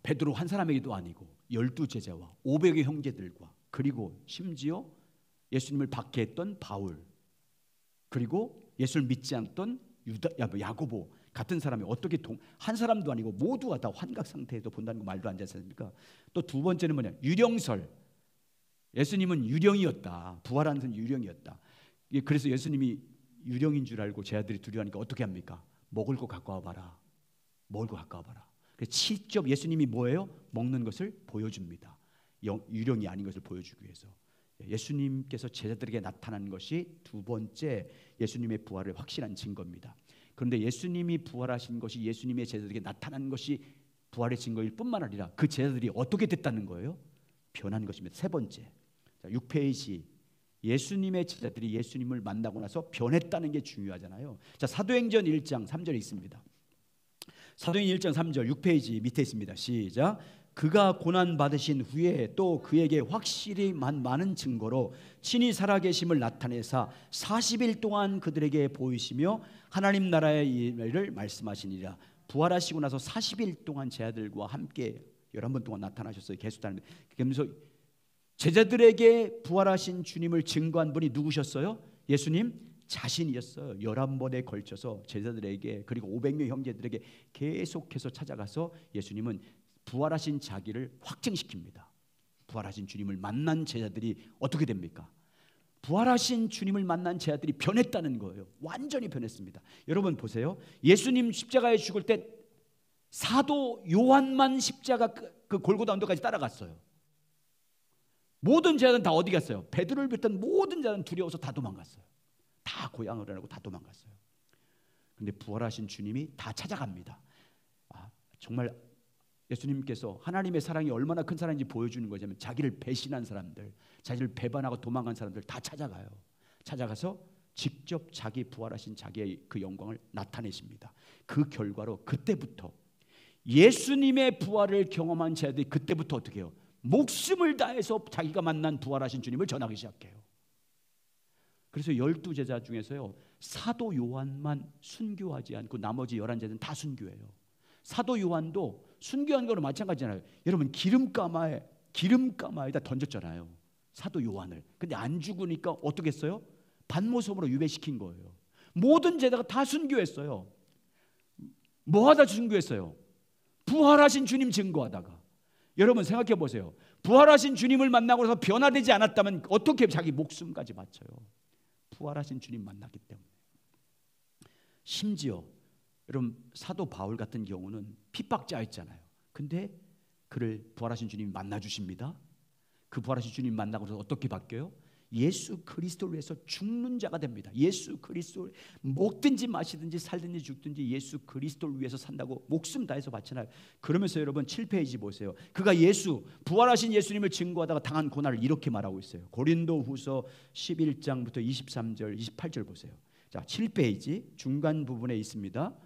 베드로 한 사람에게도 아니고 12제자와 500의 형제들과 그리고 심지어 예수님을 박해했던 바울, 그리고 예수를 믿지 않던 야고보 같은 사람이 어떻게 한 사람도 아니고 모두가 다 환각 상태에서 본다는 거 말도 안 되지 않습니까? 또 두 번째는 뭐냐? 유령설. 예수님은 유령이었다. 부활하는 것은 유령이었다. 그래서 예수님이 유령인 줄 알고 제자들이 두려워하니까 어떻게 합니까? 먹을 거 갖고 와봐라. 먹을 거 갖고 와봐라. 그래서 직접 예수님이 뭐예요? 먹는 것을 보여줍니다. 유령이 아닌 것을 보여주기 위해서. 예수님께서 제자들에게 나타난 것이 두 번째 예수님의 부활을 확실한 증거입니다. 그런데 예수님이 부활하신 것이 예수님의 제자들에게 나타난 것이 부활의 증거일 뿐만 아니라 그 제자들이 어떻게 됐다는 거예요? 변한 것입니다. 세 번째, 자, 6페이지. 예수님의 제자들이 예수님을 만나고 나서 변했다는 게 중요하잖아요. 자, 사도행전 1장 3절에 있습니다. 사도행전 1장 3절 6페이지 밑에 있습니다. 시작. 그가 고난 받으신 후에 또 그에게 확실히 많은 증거로 친히 살아계심을 나타내사 40일 동안 그들에게 보이시며 하나님 나라의 일을 말씀하시니라. 부활하시고 나서 40일 동안 제자들과 함께 11번 동안 나타나셨어요. 계속 그러면서 제자들에게 부활하신 주님을 증거한 분이 누구셨어요? 예수님 자신이었어요. 11번에 걸쳐서 제자들에게 그리고 500명 형제들에게 계속해서 찾아가서 예수님은 부활하신 자기를 확증시킵니다. 부활하신 주님을 만난 제자들이 어떻게 됩니까? 부활하신 주님을 만난 제자들이 변했다는 거예요. 완전히 변했습니다. 여러분 보세요. 예수님 십자가에 죽을 때 사도 요한만 십자가 그 골고다 언덕까지 따라갔어요. 모든 제자들은 다 어디 갔어요? 베드로를 비롯한 모든 제자들은 두려워서 다 도망갔어요. 다 고향을 하고 다 도망갔어요. 그런데 부활하신 주님이 다 찾아갑니다. 정말 예수님께서 하나님의 사랑이 얼마나 큰 사랑인지 보여주는 거냐면 자기를 배신한 사람들, 자기를 배반하고 도망간 사람들 다 찾아가요. 찾아가서 직접 자기 부활하신 자기의 그 영광을 나타내십니다. 그 결과로 그때부터 예수님의 부활을 경험한 자들이 그때부터 어떻게 해요? 목숨을 다해서 자기가 만난 부활하신 주님을 전하기 시작해요. 그래서 12제자 중에서요 사도 요한만 순교하지 않고 나머지 11제자는 다 순교해요. 사도 요한도 순교한 거는 마찬가지잖아요. 여러분 기름가마에다 던졌잖아요. 사도 요한을. 근데 안 죽으니까 어떻게 했어요? 반모섬으로 유배시킨 거예요. 모든 제자가 다 순교했어요. 뭐 하다 순교했어요? 부활하신 주님 증거하다가. 여러분 생각해 보세요. 부활하신 주님을 만나고 나서 변화되지 않았다면 어떻게 자기 목숨까지 바쳐요? 부활하신 주님 만났기 때문에. 심지어 여러분 사도 바울 같은 경우는 핍박자였잖아요. 근데 그를 부활하신 주님이 만나주십니다. 그 부활하신 주님 만나고 나서 어떻게 바뀌어요? 예수 그리스도를 위해서 죽는 자가 됩니다. 예수 그리스도 먹든지 마시든지 살든지 죽든지 예수 그리스도를 위해서 산다고 목숨 다해서 바치나요? 그러면서 여러분 7페이지 보세요. 그가 부활하신 예수님을 증거하다가 당한 고난을 이렇게 말하고 있어요. 고린도후서 11장부터 23절 28절 보세요. 자, 7페이지 중간 부분에 있습니다.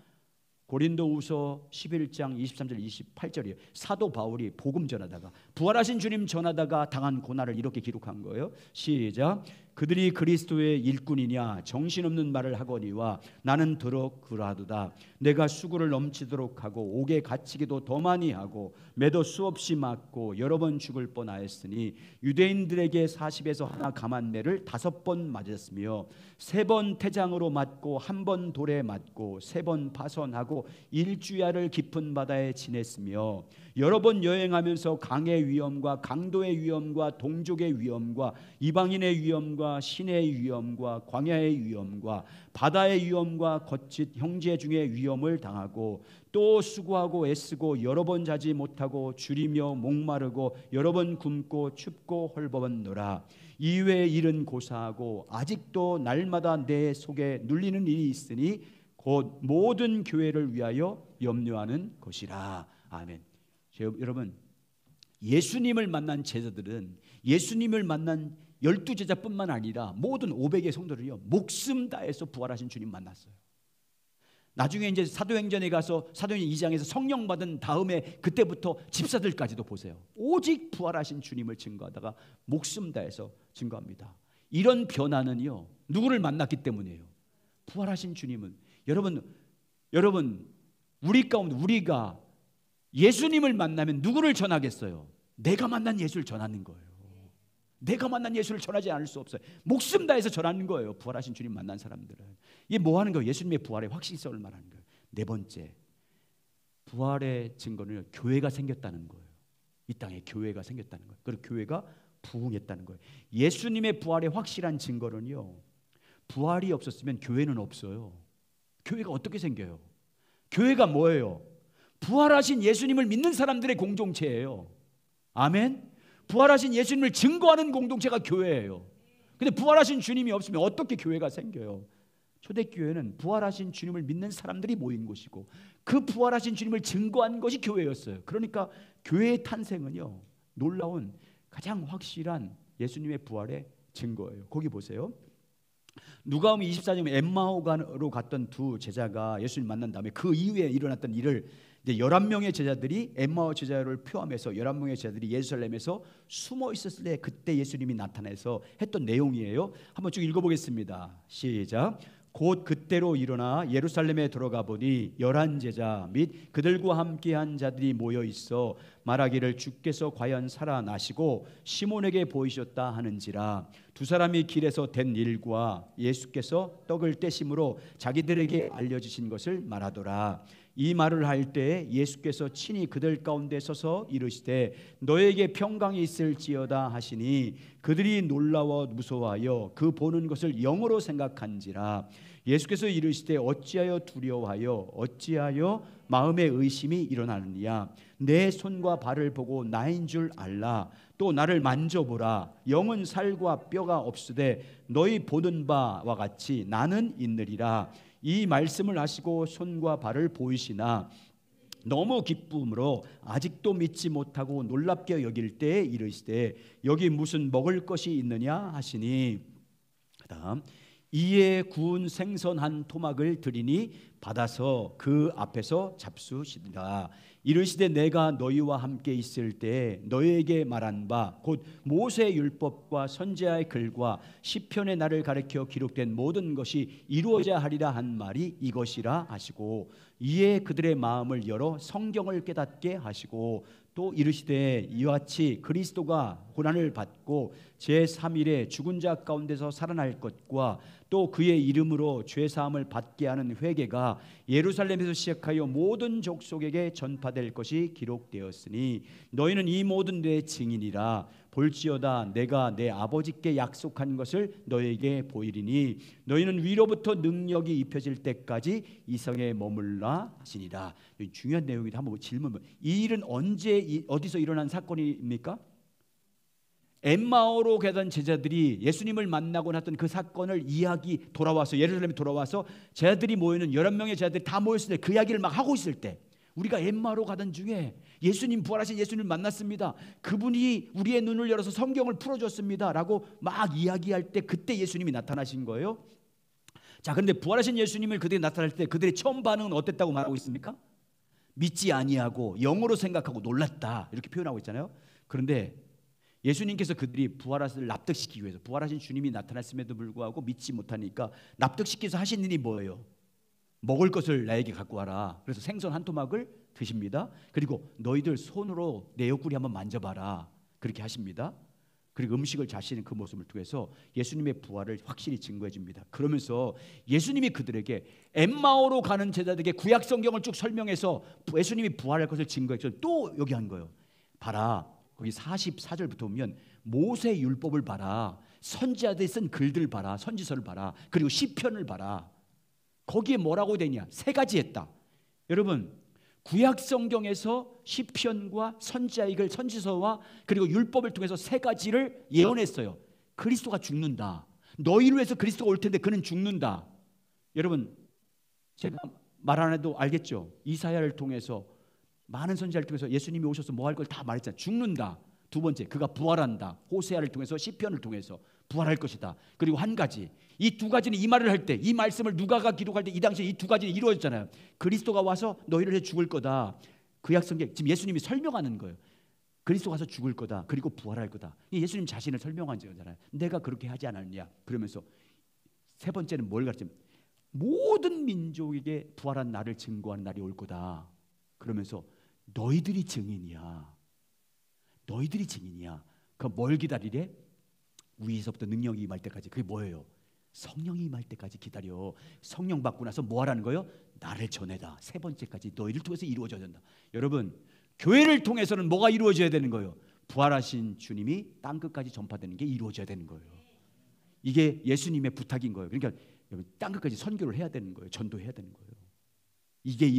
고린도후서 11장 23절 28절이에요. 사도 바울이 복음 전하다가 부활하신 주님 전하다가 당한 고난을 이렇게 기록한 거예요. 시작. 그들이 그리스도의 일꾼이냐 정신없는 말을 하거니와 나는 더러 그러하도다. 내가 수고를 넘치도록 하고 옥에 갇히기도 더 많이 하고 매도 수없이 맞고 여러 번 죽을 뻔하였으니 유대인들에게 40에서 하나 감한 매를 5번 맞았으며 3번 태장으로 맞고 1번 돌에 맞고 3번 파선하고 일주야를 깊은 바다에 지냈으며 여러 번 여행하면서 강의 위험과 강도의 위험과 동족의 위험과 이방인의 위험과 신의 위험과 광야의 위험과 바다의 위험과 거짓 형제 중에 위험을 당하고 또 수고하고 애쓰고 여러 번 자지 못하고 줄이며 목마르고 여러 번 굶고 춥고 헐벗노라. 이외의 일은 고사하고 아직도 날마다 내 속에 눌리는 일이 있으니 곧 모든 교회를 위하여 염려하는 것이라. 아멘. 여러분, 예수님을 만난 제자들은 예수님을 만난 12제자뿐만 아니라 모든 500의 성도들이요 목숨 다해서 부활하신 주님 만났어요. 나중에 이제 사도행전에 가서 사도행전 2장에서 성령 받은 다음에 그때부터 집사들까지도 보세요. 오직 부활하신 주님을 증거하다가 목숨 다해서 증거합니다. 이런 변화는요 누구를 만났기 때문이에요. 부활하신 주님은 여러분 우리 가운데 우리가 예수님을 만나면 누구를 전하겠어요? 내가 만난 예수를 전하는 거예요. 내가 만난 예수를 전하지 않을 수 없어요. 목숨 다해서 전하는 거예요. 부활하신 주님 만난 사람들은. 이게 뭐 하는 거예요? 예수님의 부활의 확실성을 말하는 거예요. 4번째, 부활의 증거는 교회가 생겼다는 거예요. 이 땅에 교회가 생겼다는 거예요. 그리고 교회가 부흥했다는 거예요. 예수님의 부활의 확실한 증거는요, 부활이 없었으면 교회는 없어요. 교회가 어떻게 생겨요? 교회가 뭐예요? 부활하신 예수님을 믿는 사람들의 공동체예요. 아멘. 부활하신 예수님을 증거하는 공동체가 교회예요. 근데 부활하신 주님이 없으면 어떻게 교회가 생겨요? 초대교회는 부활하신 주님을 믿는 사람들이 모인 곳이고 그 부활하신 주님을 증거한 것이 교회였어요. 그러니까 교회의 탄생은요 놀라운 가장 확실한 예수님의 부활의 증거예요. 거기 보세요. 누가복음 24장에 엠마오가로 갔던 2 제자가 예수님 만난 다음에 그 이후에 일어났던 일을 이제 11명의 제자들이 엠마오 제자를 포함해서 11명의 제자들이 예루살렘에서 숨어 있었을 때 그때 예수님이 나타나서 했던 내용이에요. 한번 쭉 읽어보겠습니다. 시작. 곧 그때로 일어나 예루살렘에 들어가 보니 11제자 및 그들과 함께한 자들이 모여 있어 말하기를 주께서 과연 살아나시고 시몬에게 보이셨다 하는지라. 2 사람이 길에서 된 일과 예수께서 떡을 떼심으로 자기들에게 알려주신 것을 말하더라. 이 말을 할 때 예수께서 친히 그들 가운데 서서 이르시되 너에게 평강이 있을지어다 하시니 그들이 놀라워 무서워하여 그 보는 것을 영으로 생각한지라. 예수께서 이르시되 어찌하여 두려워하여 어찌하여 마음의 의심이 일어나느냐. 내 손과 발을 보고 나인 줄 알라. 또 나를 만져보라. 영은 살과 뼈가 없으되 너희 보는 바와 같이 나는 있느리라. 이 말씀을 하시고 손과 발을 보이시나 너무 기쁨으로 아직도 믿지 못하고 놀랍게 여길 때에 이르시되 여기 무슨 먹을 것이 있느냐 하시니 그다음 이에 구운 생선 한 토막을 드리니 받아서 그 앞에서 잡수시니라. 이르시되 내가 너희와 함께 있을 때 너희에게 말한 바 곧 모세 율법과 선지자의 글과 시편의 나를 가리켜 기록된 모든 것이 이루어져야 하리라 한 말이 이것이라 하시고 이에 그들의 마음을 열어 성경을 깨닫게 하시고 또 이르시되 이와 같이 그리스도가 고난을 받고 제3일에 죽은 자 가운데서 살아날 것과 또 그의 이름으로 죄사함을 받게 하는 회개가 예루살렘에서 시작하여 모든 족속에게 전파될 것이 기록되었으니 너희는 이 모든 내 증인이라. 볼지어다 내가 내 아버지께 약속한 것을 너희에게 보이리니 너희는 위로부터 능력이 입혀질 때까지 이 성에 머물라 하시니라. 중요한 내용이다. 한번 질문. 이 일은 언제 어디서 일어난 사건입니까? 엠마오로 가던 제자들이 예수님을 만나고 났던 그 사건을 돌아와서 예루살렘에 돌아와서 제자들이 모이는 11명의 제자들이 다 모였을 때 그 이야기를 막 하고 있을 때 우리가 엠마오로 가던 중에 예수님 부활하신 예수님을 만났습니다. 그분이 우리의 눈을 열어서 성경을 풀어줬습니다 라고 막 이야기할 때 그때 예수님이 나타나신 거예요. 자, 그런데 부활하신 예수님을 그들이 나타날 때 그들의 처음 반응은 어땠다고 말하고 있습니까? 믿지 아니하고 영으로 생각하고 놀랐다 이렇게 표현하고 있잖아요. 그런데 예수님께서 그들이 부활하심을 납득시키기 위해서, 부활하신 주님이 나타났음에도 불구하고 믿지 못하니까 납득시키기 위해서 하신 일이 뭐예요? 먹을 것을 나에게 갖고 와라. 그래서 생선 한 토막을 드십니다. 그리고 너희들 손으로 내 옆구리 한번 만져봐라. 그렇게 하십니다. 그리고 음식을 자시는 그 모습을 통해서 예수님의 부활을 확실히 증거해 줍니다. 그러면서 예수님이 그들에게, 엠마오로 가는 제자들에게 구약 성경을 쭉 설명해서 예수님이 부활할 것을 증거해서 또 여기 한 거예요. 봐라, 거기 44절부터 보면 모세 율법을 봐라, 선지자들이 쓴 글들 봐라, 선지서를 봐라, 그리고 시편을 봐라. 거기에 뭐라고 되냐? 세 가지 했다. 여러분, 구약 성경에서 시편과 선지자의 글, 선지서와 그리고 율법을 통해서 세 가지를 예언했어요. 그리스도가 죽는다. 너희를 위해서 그리스도가 올 텐데 그는 죽는다. 여러분, 제가 말 안 해도 알겠죠? 이사야를 통해서, 많은 선지자를 통해서 예수님이 오셔서 뭐 할 걸 다 말했잖아요. 죽는다. 두 번째, 그가 부활한다. 호세아를 통해서, 시편을 통해서 부활할 것이다. 그리고 한 가지, 이 두 가지는 이 말을 할 때, 이 말씀을 누가가 기록할 때 이 당시에 이 두 가지는 이루어졌잖아요. 그리스도가 와서 너희를 위해 죽을 거다. 구약 성경 지금 예수님이 설명하는 거예요. 그리스도가 와서 죽을 거다. 그리고 부활할 거다. 예수님 자신을 설명한 거잖아요. 내가 그렇게 하지 않았냐. 그러면서 세 번째는 뭘 가르치면, 모든 민족에게 부활한 나를 증거하는 날이 올 거다. 그러면서 너희들이 증인이야. 너희들이 증인이야. 그럼 뭘 기다리래? 위에서부터 능력이 임할 때까지. 그게 뭐예요? 성령이 임할 때까지 기다려. 성령 받고 나서 뭐 하라는 거예요? 나를 전해다. 세 번째까지 너희를 통해서 이루어져야 된다. 여러분, 교회를 통해서는 뭐가 이루어져야 되는 거예요? 부활하신 주님이 땅끝까지 전파되는 게 이루어져야 되는 거예요. 이게 예수님의 부탁인 거예요. 그러니까 여러분, 땅끝까지 선교를 해야 되는 거예요. 전도해야 되는 거예요. 이게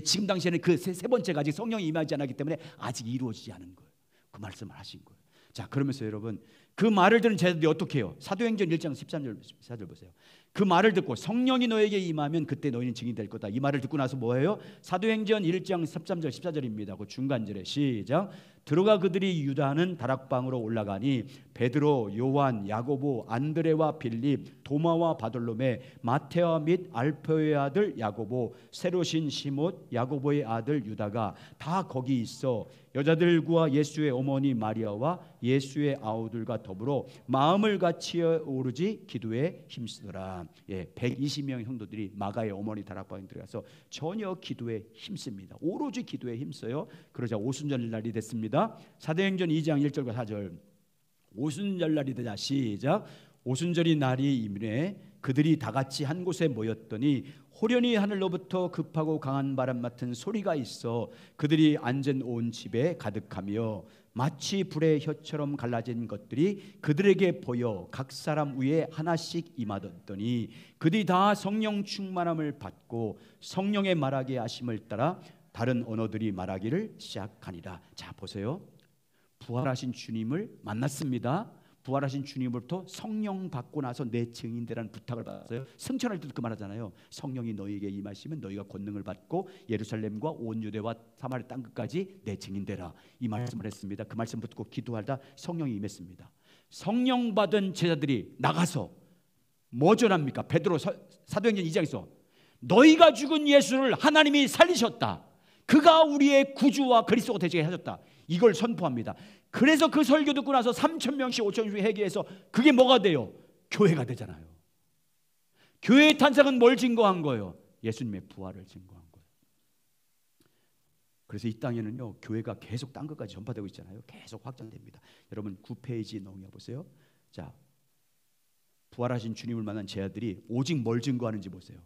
지금 당시에는 그 세 번째가 아직 성령이 임하지 않았기 때문에 아직 이루어지지 않은 거예요. 그 말씀을 하신 거예요. 자, 그러면서 여러분, 그 말을 들은 제자들이 어떻게 해요? 사도행전 1장 13절 14절 보세요. 그 말을 듣고 성령이 너에게 임하면 그때 너희는 증인이 될 거다. 이 말을 듣고 나서 뭐예요? 사도행전 1장 13절 14절입니다. 그 중간절에 시작. 들어가 그들이 유다하는 다락방으로 올라가니 베드로, 요한, 야고보, 안드레와 빌립, 도마와 바돌로메, 마테와 및 알페오의 아들 야고보, 세로신 시못, 야고보의 아들 유다가 다 거기 있어 여자들과 예수의 어머니 마리아와 예수의 아우들과 더불어 마음을 같이어 오르지 기도에 힘쓰더라. 120명의 성도들이 마가의 어머니 다락방에 들어가서 전혀 기도에 힘씁니다. 오로지 기도에 힘써요. 그러자 오순절 날이 됐습니다. 사도행전 2장 1절과 4절. 오순절 날이 되자 시작. 오순절이 날이 이르매 그들이 다 같이 한 곳에 모였더니 호련히 하늘로부터 급하고 강한 바람 같은 소리가 있어 그들이 앉은 온 집에 가득하며 마치 불의 혀처럼 갈라진 것들이 그들에게 보여 각 사람 위에 하나씩 임하더니 그들이 다 성령 충만함을 받고 성령의 말하게 하심을 따라 다른 언어들이 말하기를 시작하니라. 자, 보세요. 부활하신 주님을 만났습니다. 부활하신 주님으로부터 성령 받고 나서 내 증인되라는 부탁을 받았어요. 승천할 때도 그 말하잖아요. 성령이 너희에게 임하시면 너희가 권능을 받고 예루살렘과 온 유대와 사마리아 땅끝까지 내 증인되라. 이 말씀을 했습니다. 그 말씀 듣고 기도하다 성령이 임했습니다. 성령 받은 제자들이 나가서 뭐 전합니까? 베드로 사도행전 2장에서 너희가 죽은 예수를 하나님이 살리셨다. 그가 우리의 구주와 그리스도가 되게 하셨다. 이걸 선포합니다. 그래서 그 설교 듣고 나서 3,000명씩 5,000명씩 회개해서 그게 뭐가 돼요? 교회가 되잖아요. 교회의 탄생은 뭘 증거한 거예요? 예수님의 부활을 증거한 거예요. 그래서 이 땅에는요, 교회가 계속 땅 끝까지 전파되고 있잖아요. 계속 확장됩니다. 여러분 9페이지 넘겨 보세요. 자, 부활하신 주님을 만난 제자들이 오직 뭘 증거하는지 보세요.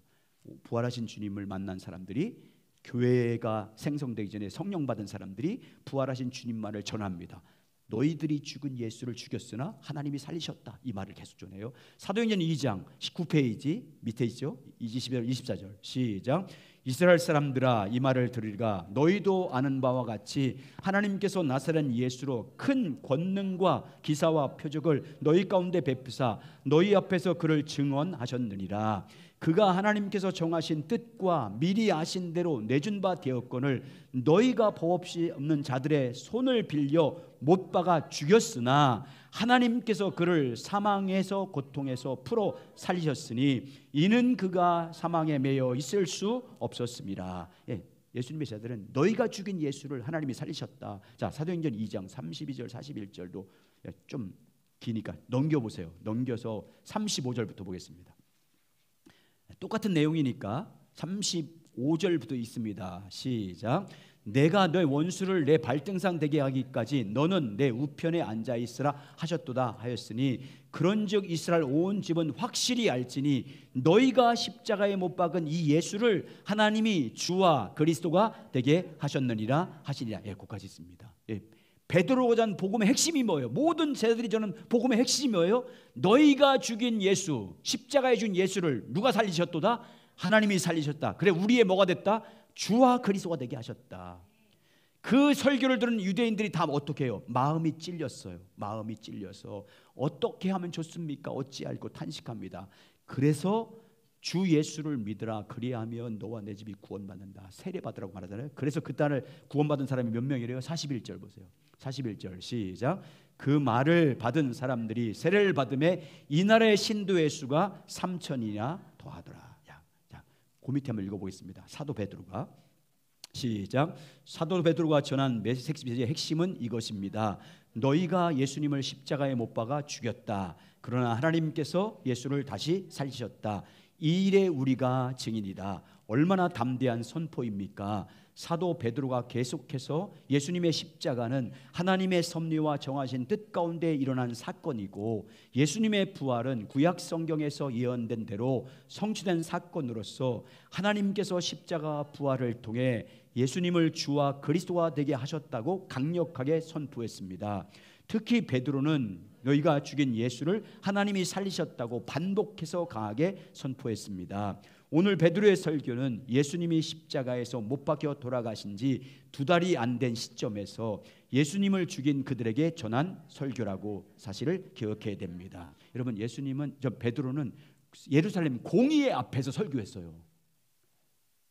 부활하신 주님을 만난 사람들이, 교회가 생성되기 전에 성령 받은 사람들이 부활하신 주님만을 전합니다. 너희들이 죽은 예수를 죽였으나 하나님이 살리셨다. 이 말을 계속 전해요. 사도행전 2장 19페이지 밑에 있죠. 20절 24절 시작. 이스라엘 사람들아 이 말을 들으리가 너희도 아는 바와 같이 하나님께서 나사렛 예수로 큰 권능과 기사와 표적을 너희 가운데 베푸사 너희 앞에서 그를 증언하셨느니라. 그가 하나님께서 정하신 뜻과 미리 아신 대로 내준 바 되었거늘 너희가 법 없이 없는 자들의 손을 빌려 못 박아 죽였으나 하나님께서 그를 사망에서 고통에서 풀어 살리셨으니 이는 그가 사망에 매여 있을 수 없었습니다. 예수님의 제자들은 너희가 죽인 예수를 하나님이 살리셨다. 자, 사도행전 2장 32절 41절도 좀 기니까 넘겨보세요. 넘겨서 35절부터 보겠습니다. 똑같은 내용이니까 35절부터 있습니다. 시작. 내가 너의 원수를 내 발등상 되게 하기까지 너는 내 우편에 앉아 있으라 하셨도다 하였으니 그런즉 이스라엘 온 집은 확실히 알지니 너희가 십자가에 못 박은 이 예수를 하나님이 주와 그리스도가 되게 하셨느니라 하시니라. 예, 거기까지 있습니다. 예. 베드로가 전한 복음의 핵심이 뭐예요? 모든 제자들이 전한 복음의 핵심이 뭐예요? 너희가 죽인 예수, 십자가에 준 예수를 누가 살리셨도다? 하나님이 살리셨다. 그래 우리의 뭐가 됐다? 주와 그리스도가 되게 하셨다. 그 설교를 들은 유대인들이 다 어떻게 해요? 마음이 찔렸어요. 마음이 찔려서 어떻게 하면 좋습니까? 어찌할꼬 탄식합니다. 그래서 주 예수를 믿으라. 그리하면 너와 내 집이 구원받는다. 세례받으라고 말하잖아요. 그래서 그 딸을 구원받은 사람이 몇 명이래요? 41절 보세요. 41절 시작. 그 말을 받은 사람들이 세례를 받음에 이 나라의 신도의 수가 3천이나 더하더라. 자, 그 밑에 한번 읽어보겠습니다. 사도 베드로가 시작. 사도 베드로가 전한 메시지의 핵심은 이것입니다. 너희가 예수님을 십자가에 못 박아 죽였다. 그러나 하나님께서 예수를 다시 살리셨다. 이 일에 우리가 증인이다. 얼마나 담대한 선포입니까? 사도 베드로가 계속해서 예수님의 십자가는 하나님의 섭리와 정하신 뜻 가운데 일어난 사건이고 예수님의 부활은 구약 성경에서 예언된 대로 성취된 사건으로서 하나님께서 십자가 부활을 통해 예수님을 주와 그리스도가 되게 하셨다고 강력하게 선포했습니다. 특히 베드로는 너희가 죽인 예수를 하나님이 살리셨다고 반복해서 강하게 선포했습니다. 오늘 베드로의 설교는 예수님이 십자가에서 못 박혀 돌아가신 지 2달이 안 된 시점에서 예수님을 죽인 그들에게 전한 설교라고 사실을 기억해야 됩니다. 여러분, 베드로는 예루살렘 공의회 앞에서 설교했어요.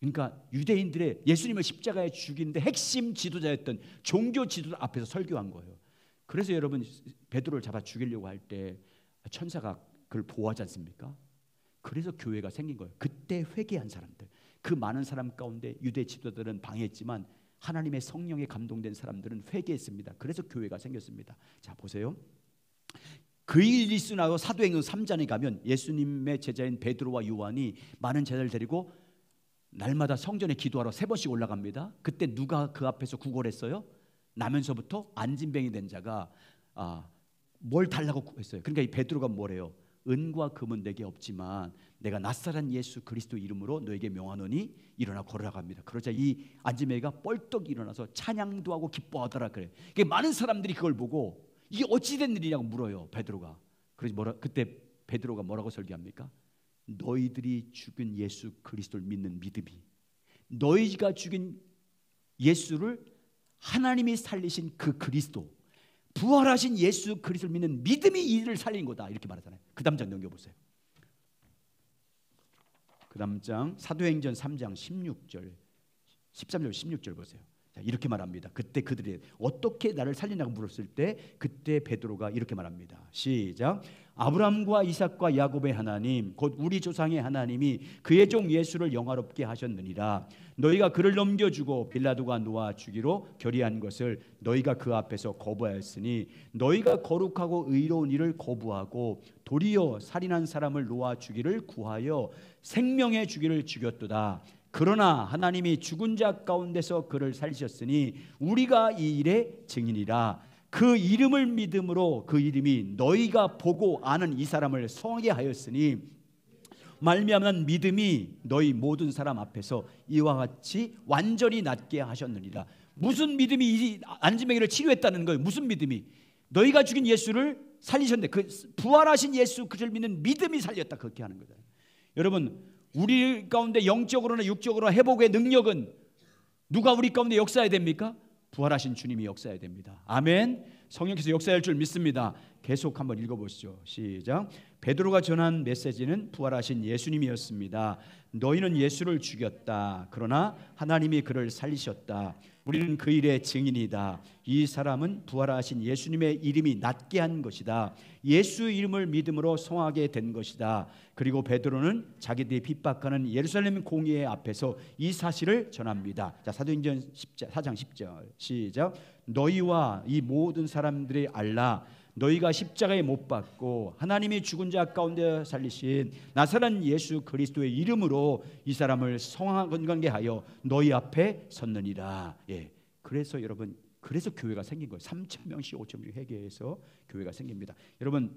그러니까 유대인들의 예수님을 십자가에 죽이는데 핵심 지도자였던 종교 지도자 앞에서 설교한 거예요. 그래서 여러분, 베드로를 잡아 죽이려고 할 때 천사가 그를 보호하지 않습니까? 그래서 교회가 생긴 거예요. 그때 회개한 사람들, 그 많은 사람 가운데 유대 지도자들은 방해했지만 하나님의 성령에 감동된 사람들은 회개했습니다. 그래서 교회가 생겼습니다. 자, 보세요. 그 일이 있으나도 사도행전 3장에 가면 예수님의 제자인 베드로와 요한이 많은 제자를 데리고 날마다 성전에 기도하러 3번씩 올라갑니다. 그때 누가 그 앞에서 구걸했어요? 나면서부터 안진뱅이 된 자가 뭘 달라고 했어요. 그러니까 이 베드로가 뭐래요? 은과 금은 내게 없지만 내가 낫사렛 예수 그리스도 이름으로 너에게 명하노니 일어나 걸어갑니다. 그러자 이 안진뱅이가 뻘떡 일어나서 찬양도 하고 기뻐하더라 그래. 그러니까 많은 사람들이 그걸 보고 이게 어찌된 일이냐고 물어요. 베드로가. 그래서 그때 베드로가 뭐라고 설교합니까? 너희들이 죽인 예수 그리스도를 믿는 믿음이, 너희가 죽인 예수를 하나님이 살리신 그 그리스도, 부활하신 예수 그리스도를 믿는 믿음이 이를 살린 거다, 이렇게 말하잖아요. 그 다음 장 넘겨보세요. 그 다음 장 사도행전 3장 16절 13절 16절 보세요. 자, 이렇게 말합니다. 그때 그들이 어떻게 나를 살리냐고 물었을 때 그때 베드로가 이렇게 말합니다. 시작. 아브라함과 이삭과 야곱의 하나님 곧 우리 조상의 하나님이 그의 종 예수를 영화롭게 하셨느니라. 너희가 그를 넘겨주고 빌라도가 놓아 주기로 결의한 것을 너희가 그 앞에서 거부하였으니 너희가 거룩하고 의로운 일을 거부하고 도리어 살인한 사람을 놓아 주기를 구하여 생명의 주기를 죽였도다. 그러나 하나님이 죽은 자 가운데서 그를 살리셨으니 우리가 이 일의 증인이라. 그 이름을 믿음으로 그 이름이 너희가 보고 아는 이 사람을 성하게 하였으니 말미암은 믿음이 너희 모든 사람 앞에서 이와 같이 완전히 낫게 하셨느니라. 무슨 믿음이 이 안진뱅이를 치료했다는 거예요? 무슨 믿음이? 너희가 죽인 예수를 살리셨는데 그 부활하신 예수 그를 믿는 믿음이 살렸다, 그렇게 하는 거잖아요. 여러분, 우리 가운데 영적으로나 육적으로 회복의 능력은 누가 우리 가운데 역사해야 됩니까? 부활하신 주님이 역사해야 됩니다. 아멘. 성령께서 역사할 줄 믿습니다. 계속 한번 읽어보시죠. 시작. 베드로가 전한 메시지는 부활하신 예수님이었습니다. 너희는 예수를 죽였다. 그러나 하나님이 그를 살리셨다. 우리는 그 일의 증인이다. 이 사람은 부활하신 예수님의 이름이 낫게 한 것이다. 예수 이름을 믿음으로 성하게 된 것이다. 그리고 베드로는 자기들이 핍박하는 예루살렘 공회 앞에서 이 사실을 전합니다. 자, 사도행전 4장 10절 시작. 너희와 이 모든 사람들이 알라. 너희가 십자가에 못 박고 하나님이 죽은 자 가운데 살리신 나사렛 예수 그리스도의 이름으로 이 사람을 건강하게 하여 너희 앞에 섰느니라. 예, 그래서 여러분, 그래서 교회가 생긴 거예요. 3,000명씩 5,000명 회개해서 교회가 생깁니다. 여러분,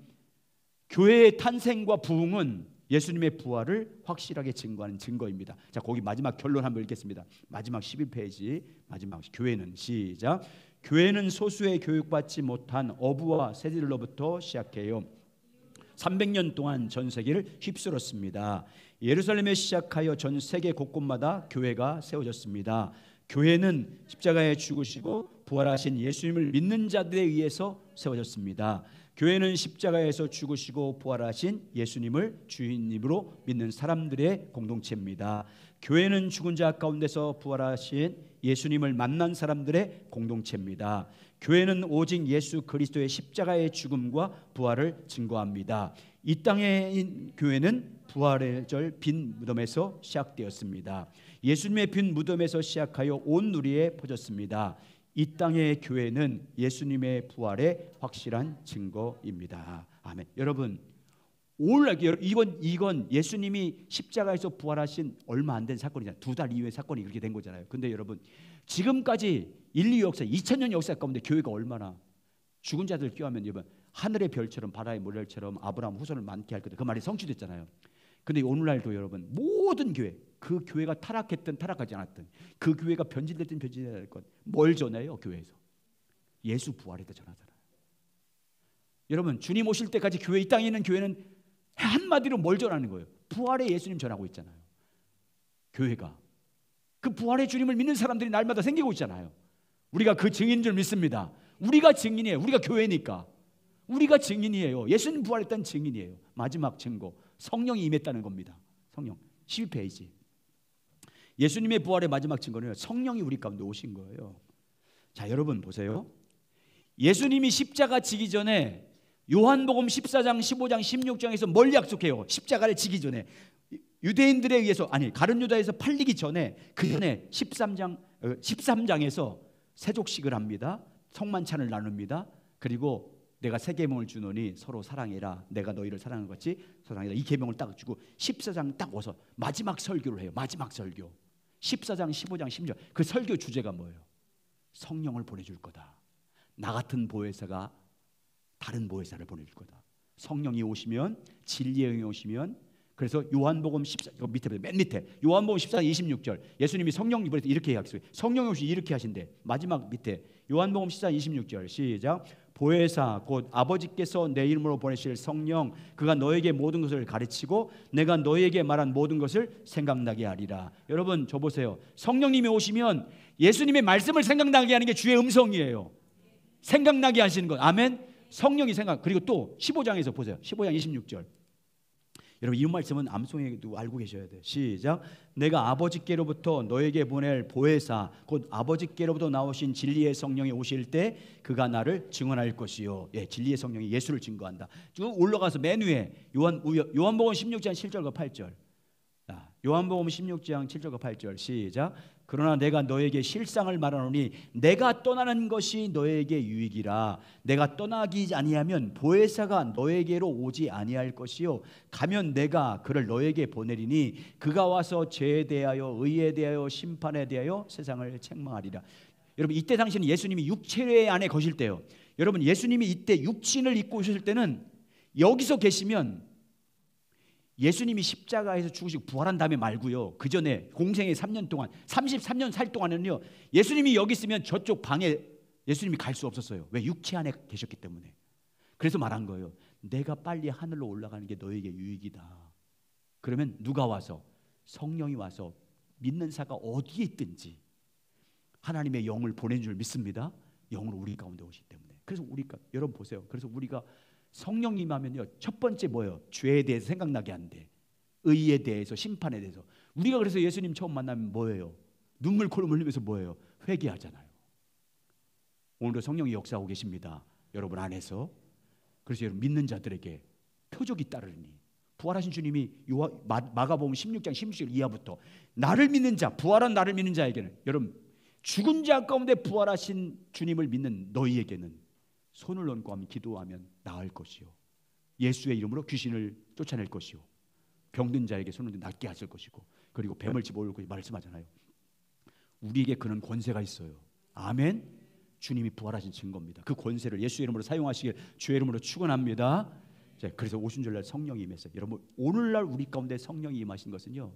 교회의 탄생과 부흥은 예수님의 부활을 확실하게 증거하는 증거입니다. 자, 거기 마지막 결론 한번 읽겠습니다. 마지막 11페이지 마지막 교회는 시작. 교회는 소수의 교육받지 못한 어부와 세리들로부터 시작해요 300년 동안 전 세계를 휩쓸었습니다. 예루살렘에 시작하여 전 세계 곳곳마다 교회가 세워졌습니다. 교회는 십자가에 죽으시고 부활하신 예수님을 믿는 자들에 의해서 세워졌습니다. 교회는 십자가에서 죽으시고 부활하신 예수님을 주인님으로 믿는 사람들의 공동체입니다. 교회는 죽은 자 가운데서 부활하신 예수님을 만난 사람들의 공동체입니다. 교회는 오직 예수 그리스도의 십자가의 죽음과 부활을 증거합니다. 이 땅의 교회는 부활의 절 빈 무덤에서 시작되었습니다. 예수님의 빈 무덤에서 시작하여 온 누리에 퍼졌습니다. 이 땅의 교회는 예수님의 부활의 확실한 증거입니다. 아멘. 여러분, 오늘 이건 예수님이 십자가에서 부활하신 얼마 안 된 사건이잖아요. 2달 이후의 사건이 그렇게 된 거잖아요. 근데 여러분, 지금까지 인류 역사 2000년 역사 가운데 교회가 얼마나 죽은 자들 껴하면 여러분 하늘의 별처럼 바다의 모래처럼 아브라함 후손을 많게 할 거다. 그 말이 성취됐잖아요. 근데 오늘날도 여러분 모든 교회, 그 교회가 타락했든 타락하지 않았든 그 교회가 변질됐든 변질될 것 뭘 전해요? 교회에서 예수 부활에 대해 전하잖아요. 여러분, 주님 오실 때까지 교회, 이 땅에 있는 교회는 한마디로 뭘 전하는 거예요? 부활의 예수님 전하고 있잖아요. 교회가 그 부활의 주님을 믿는 사람들이 날마다 생기고 있잖아요. 우리가 그 증인인 줄 믿습니다. 우리가 증인이에요. 우리가 교회니까 우리가 증인이에요. 예수님 부활했다는 증인이에요. 마지막 증거, 성령이 임했다는 겁니다. 성령 11페이지. 예수님의 부활의 마지막 증거는 성령이 우리 가운데 오신 거예요. 자, 여러분 보세요. 예수님이 십자가 지기 전에 요한복음 14장, 15장, 16장에서 뭘 약속해요? 십자가를 지기 전에 유대인들에 의해서, 아니 가룟 유다에서 팔리기 전에, 그 전에 13장에서 세족식을 합니다. 성만찬을 나눕니다. 그리고 내가 새 계명을 주노니 서로 사랑해라. 내가 너희를 사랑한 것 같이 사랑해라. 이 계명을 딱 주고 14장 딱 와서 마지막 설교를 해요. 마지막 설교. 14장, 15장, 16장. 그 설교 주제가 뭐예요? 성령을 보내줄 거다. 나 같은 보혜사가 다른 보혜사를 보내줄 거다. 성령이 오시면, 진리의 영이 오시면, 그래서 요한복음 14, 맨 밑에 요한복음 14장 26절 예수님이 성령 이번에 이렇게 약속해요. 성령이 오시 이렇게 하신대. 마지막 밑에 요한복음 14장 26절 시작. 보혜사 곧 아버지께서 내 이름으로 보내실 성령, 그가 너에게 모든 것을 가르치고 내가 너에게 말한 모든 것을 생각나게 하리라. 여러분, 저 보세요. 성령님이 오시면 예수님의 말씀을 생각나게 하는 게 주의 음성이에요. 생각나게 하시는 것. 아멘. 성령이 생각. 그리고 또 15장에서 보세요. 15장 26절. 여러분, 이 말씀은 암송에도 알고 계셔야 돼요. 시작. 내가 아버지께로부터 너에게 보낼 보혜사 곧 아버지께로부터 나오신 진리의 성령이 오실 때 그가 나를 증언할 것이요. 예, 진리의 성령이 예수를 증거한다. 쭉 올라가서 맨 위에 요한복음 16장 7절과 8절. 요한복음 16장 7절과 8절 시작. 그러나 내가 너에게 실상을 말하노니 내가 떠나는 것이 너에게 유익이라. 내가 떠나기 아니하면 보혜사가 너에게로 오지 아니할 것이요 가면 내가 그를 너에게 보내리니 그가 와서 죄에 대하여 의에 대하여 심판에 대하여 세상을 책망하리라. 여러분, 이때 당시는 예수님이 육체 안에 거실 때요. 여러분, 예수님이 이때 육신을 입고 오실 때는 여기서 계시면 예수님이 십자가에서 죽으시고 부활한 다음에 말고요, 그 전에 공생의 3년 동안 33년 살 동안은요, 예수님이 여기 있으면 저쪽 방에 예수님이 갈 수 없었어요. 왜? 육체 안에 계셨기 때문에. 그래서 말한 거예요. 내가 빨리 하늘로 올라가는 게 너에게 유익이다. 그러면 누가 와서? 성령이 와서 믿는 자가 어디에 있든지 하나님의 영을 보낸 줄 믿습니다. 영으로 우리 가운데 오시기 때문에. 그래서 우리가, 여러분 보세요. 그래서 우리가 성령 임하면요, 첫 번째 뭐예요? 죄에 대해서 생각나게 한대. 의에 대해서, 심판에 대해서. 우리가 그래서 예수님 처음 만나면 뭐예요? 눈물 콜 흘리면서 뭐예요? 회개하잖아요. 오늘도 성령이 역사하고 계십니다, 여러분 안에서. 그래서 여러분 믿는 자들에게 표적이 따르니, 부활하신 주님이 마가복음 16장 16절 이하부터 나를 믿는 자, 부활한 나를 믿는 자에게는, 여러분 죽은 자 가운데 부활하신 주님을 믿는 너희에게는 손을 얹고 하면 기도하면 나을 것이요, 예수의 이름으로 귀신을 쫓아낼 것이요, 병든 자에게 손을 낫게 하실 것이고, 그리고 뱀을 집어올고 말씀하잖아요. 우리에게 그런 권세가 있어요. 아멘. 주님이 부활하신 증거입니다. 그 권세를 예수의 이름으로 사용하시길 주의 이름으로 축원합니다. 그래서 오순절날 성령이 임했어요. 여러분 오늘날 우리 가운데 성령이 임하신 것은요,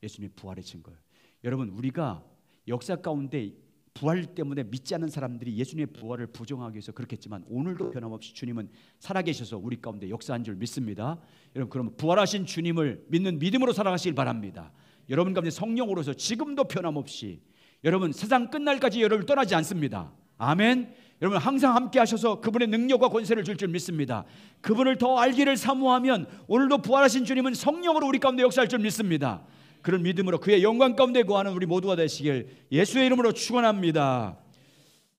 예수님의 부활의 증거예요. 여러분 우리가 역사 가운데 부활 때문에 믿지 않는 사람들이 예수님의 부활을 부정하기 위해서 그렇겠지만, 오늘도 변함없이 주님은 살아계셔서 우리 가운데 역사한 줄 믿습니다. 여러분 그럼 부활하신 주님을 믿는 믿음으로 살아가시길 바랍니다. 여러분 가운데 성령으로서 지금도 변함없이, 여러분 세상 끝날까지 여러분을 떠나지 않습니다. 아멘. 여러분 항상 함께 하셔서 그분의 능력과 권세를 줄 믿습니다. 그분을 더 알기를 사모하면 오늘도 부활하신 주님은 성령으로 우리 가운데 역사할 줄 믿습니다. 그런 믿음으로 그의 영광 가운데 거하는 우리 모두가 되시길 예수의 이름으로 축원합니다.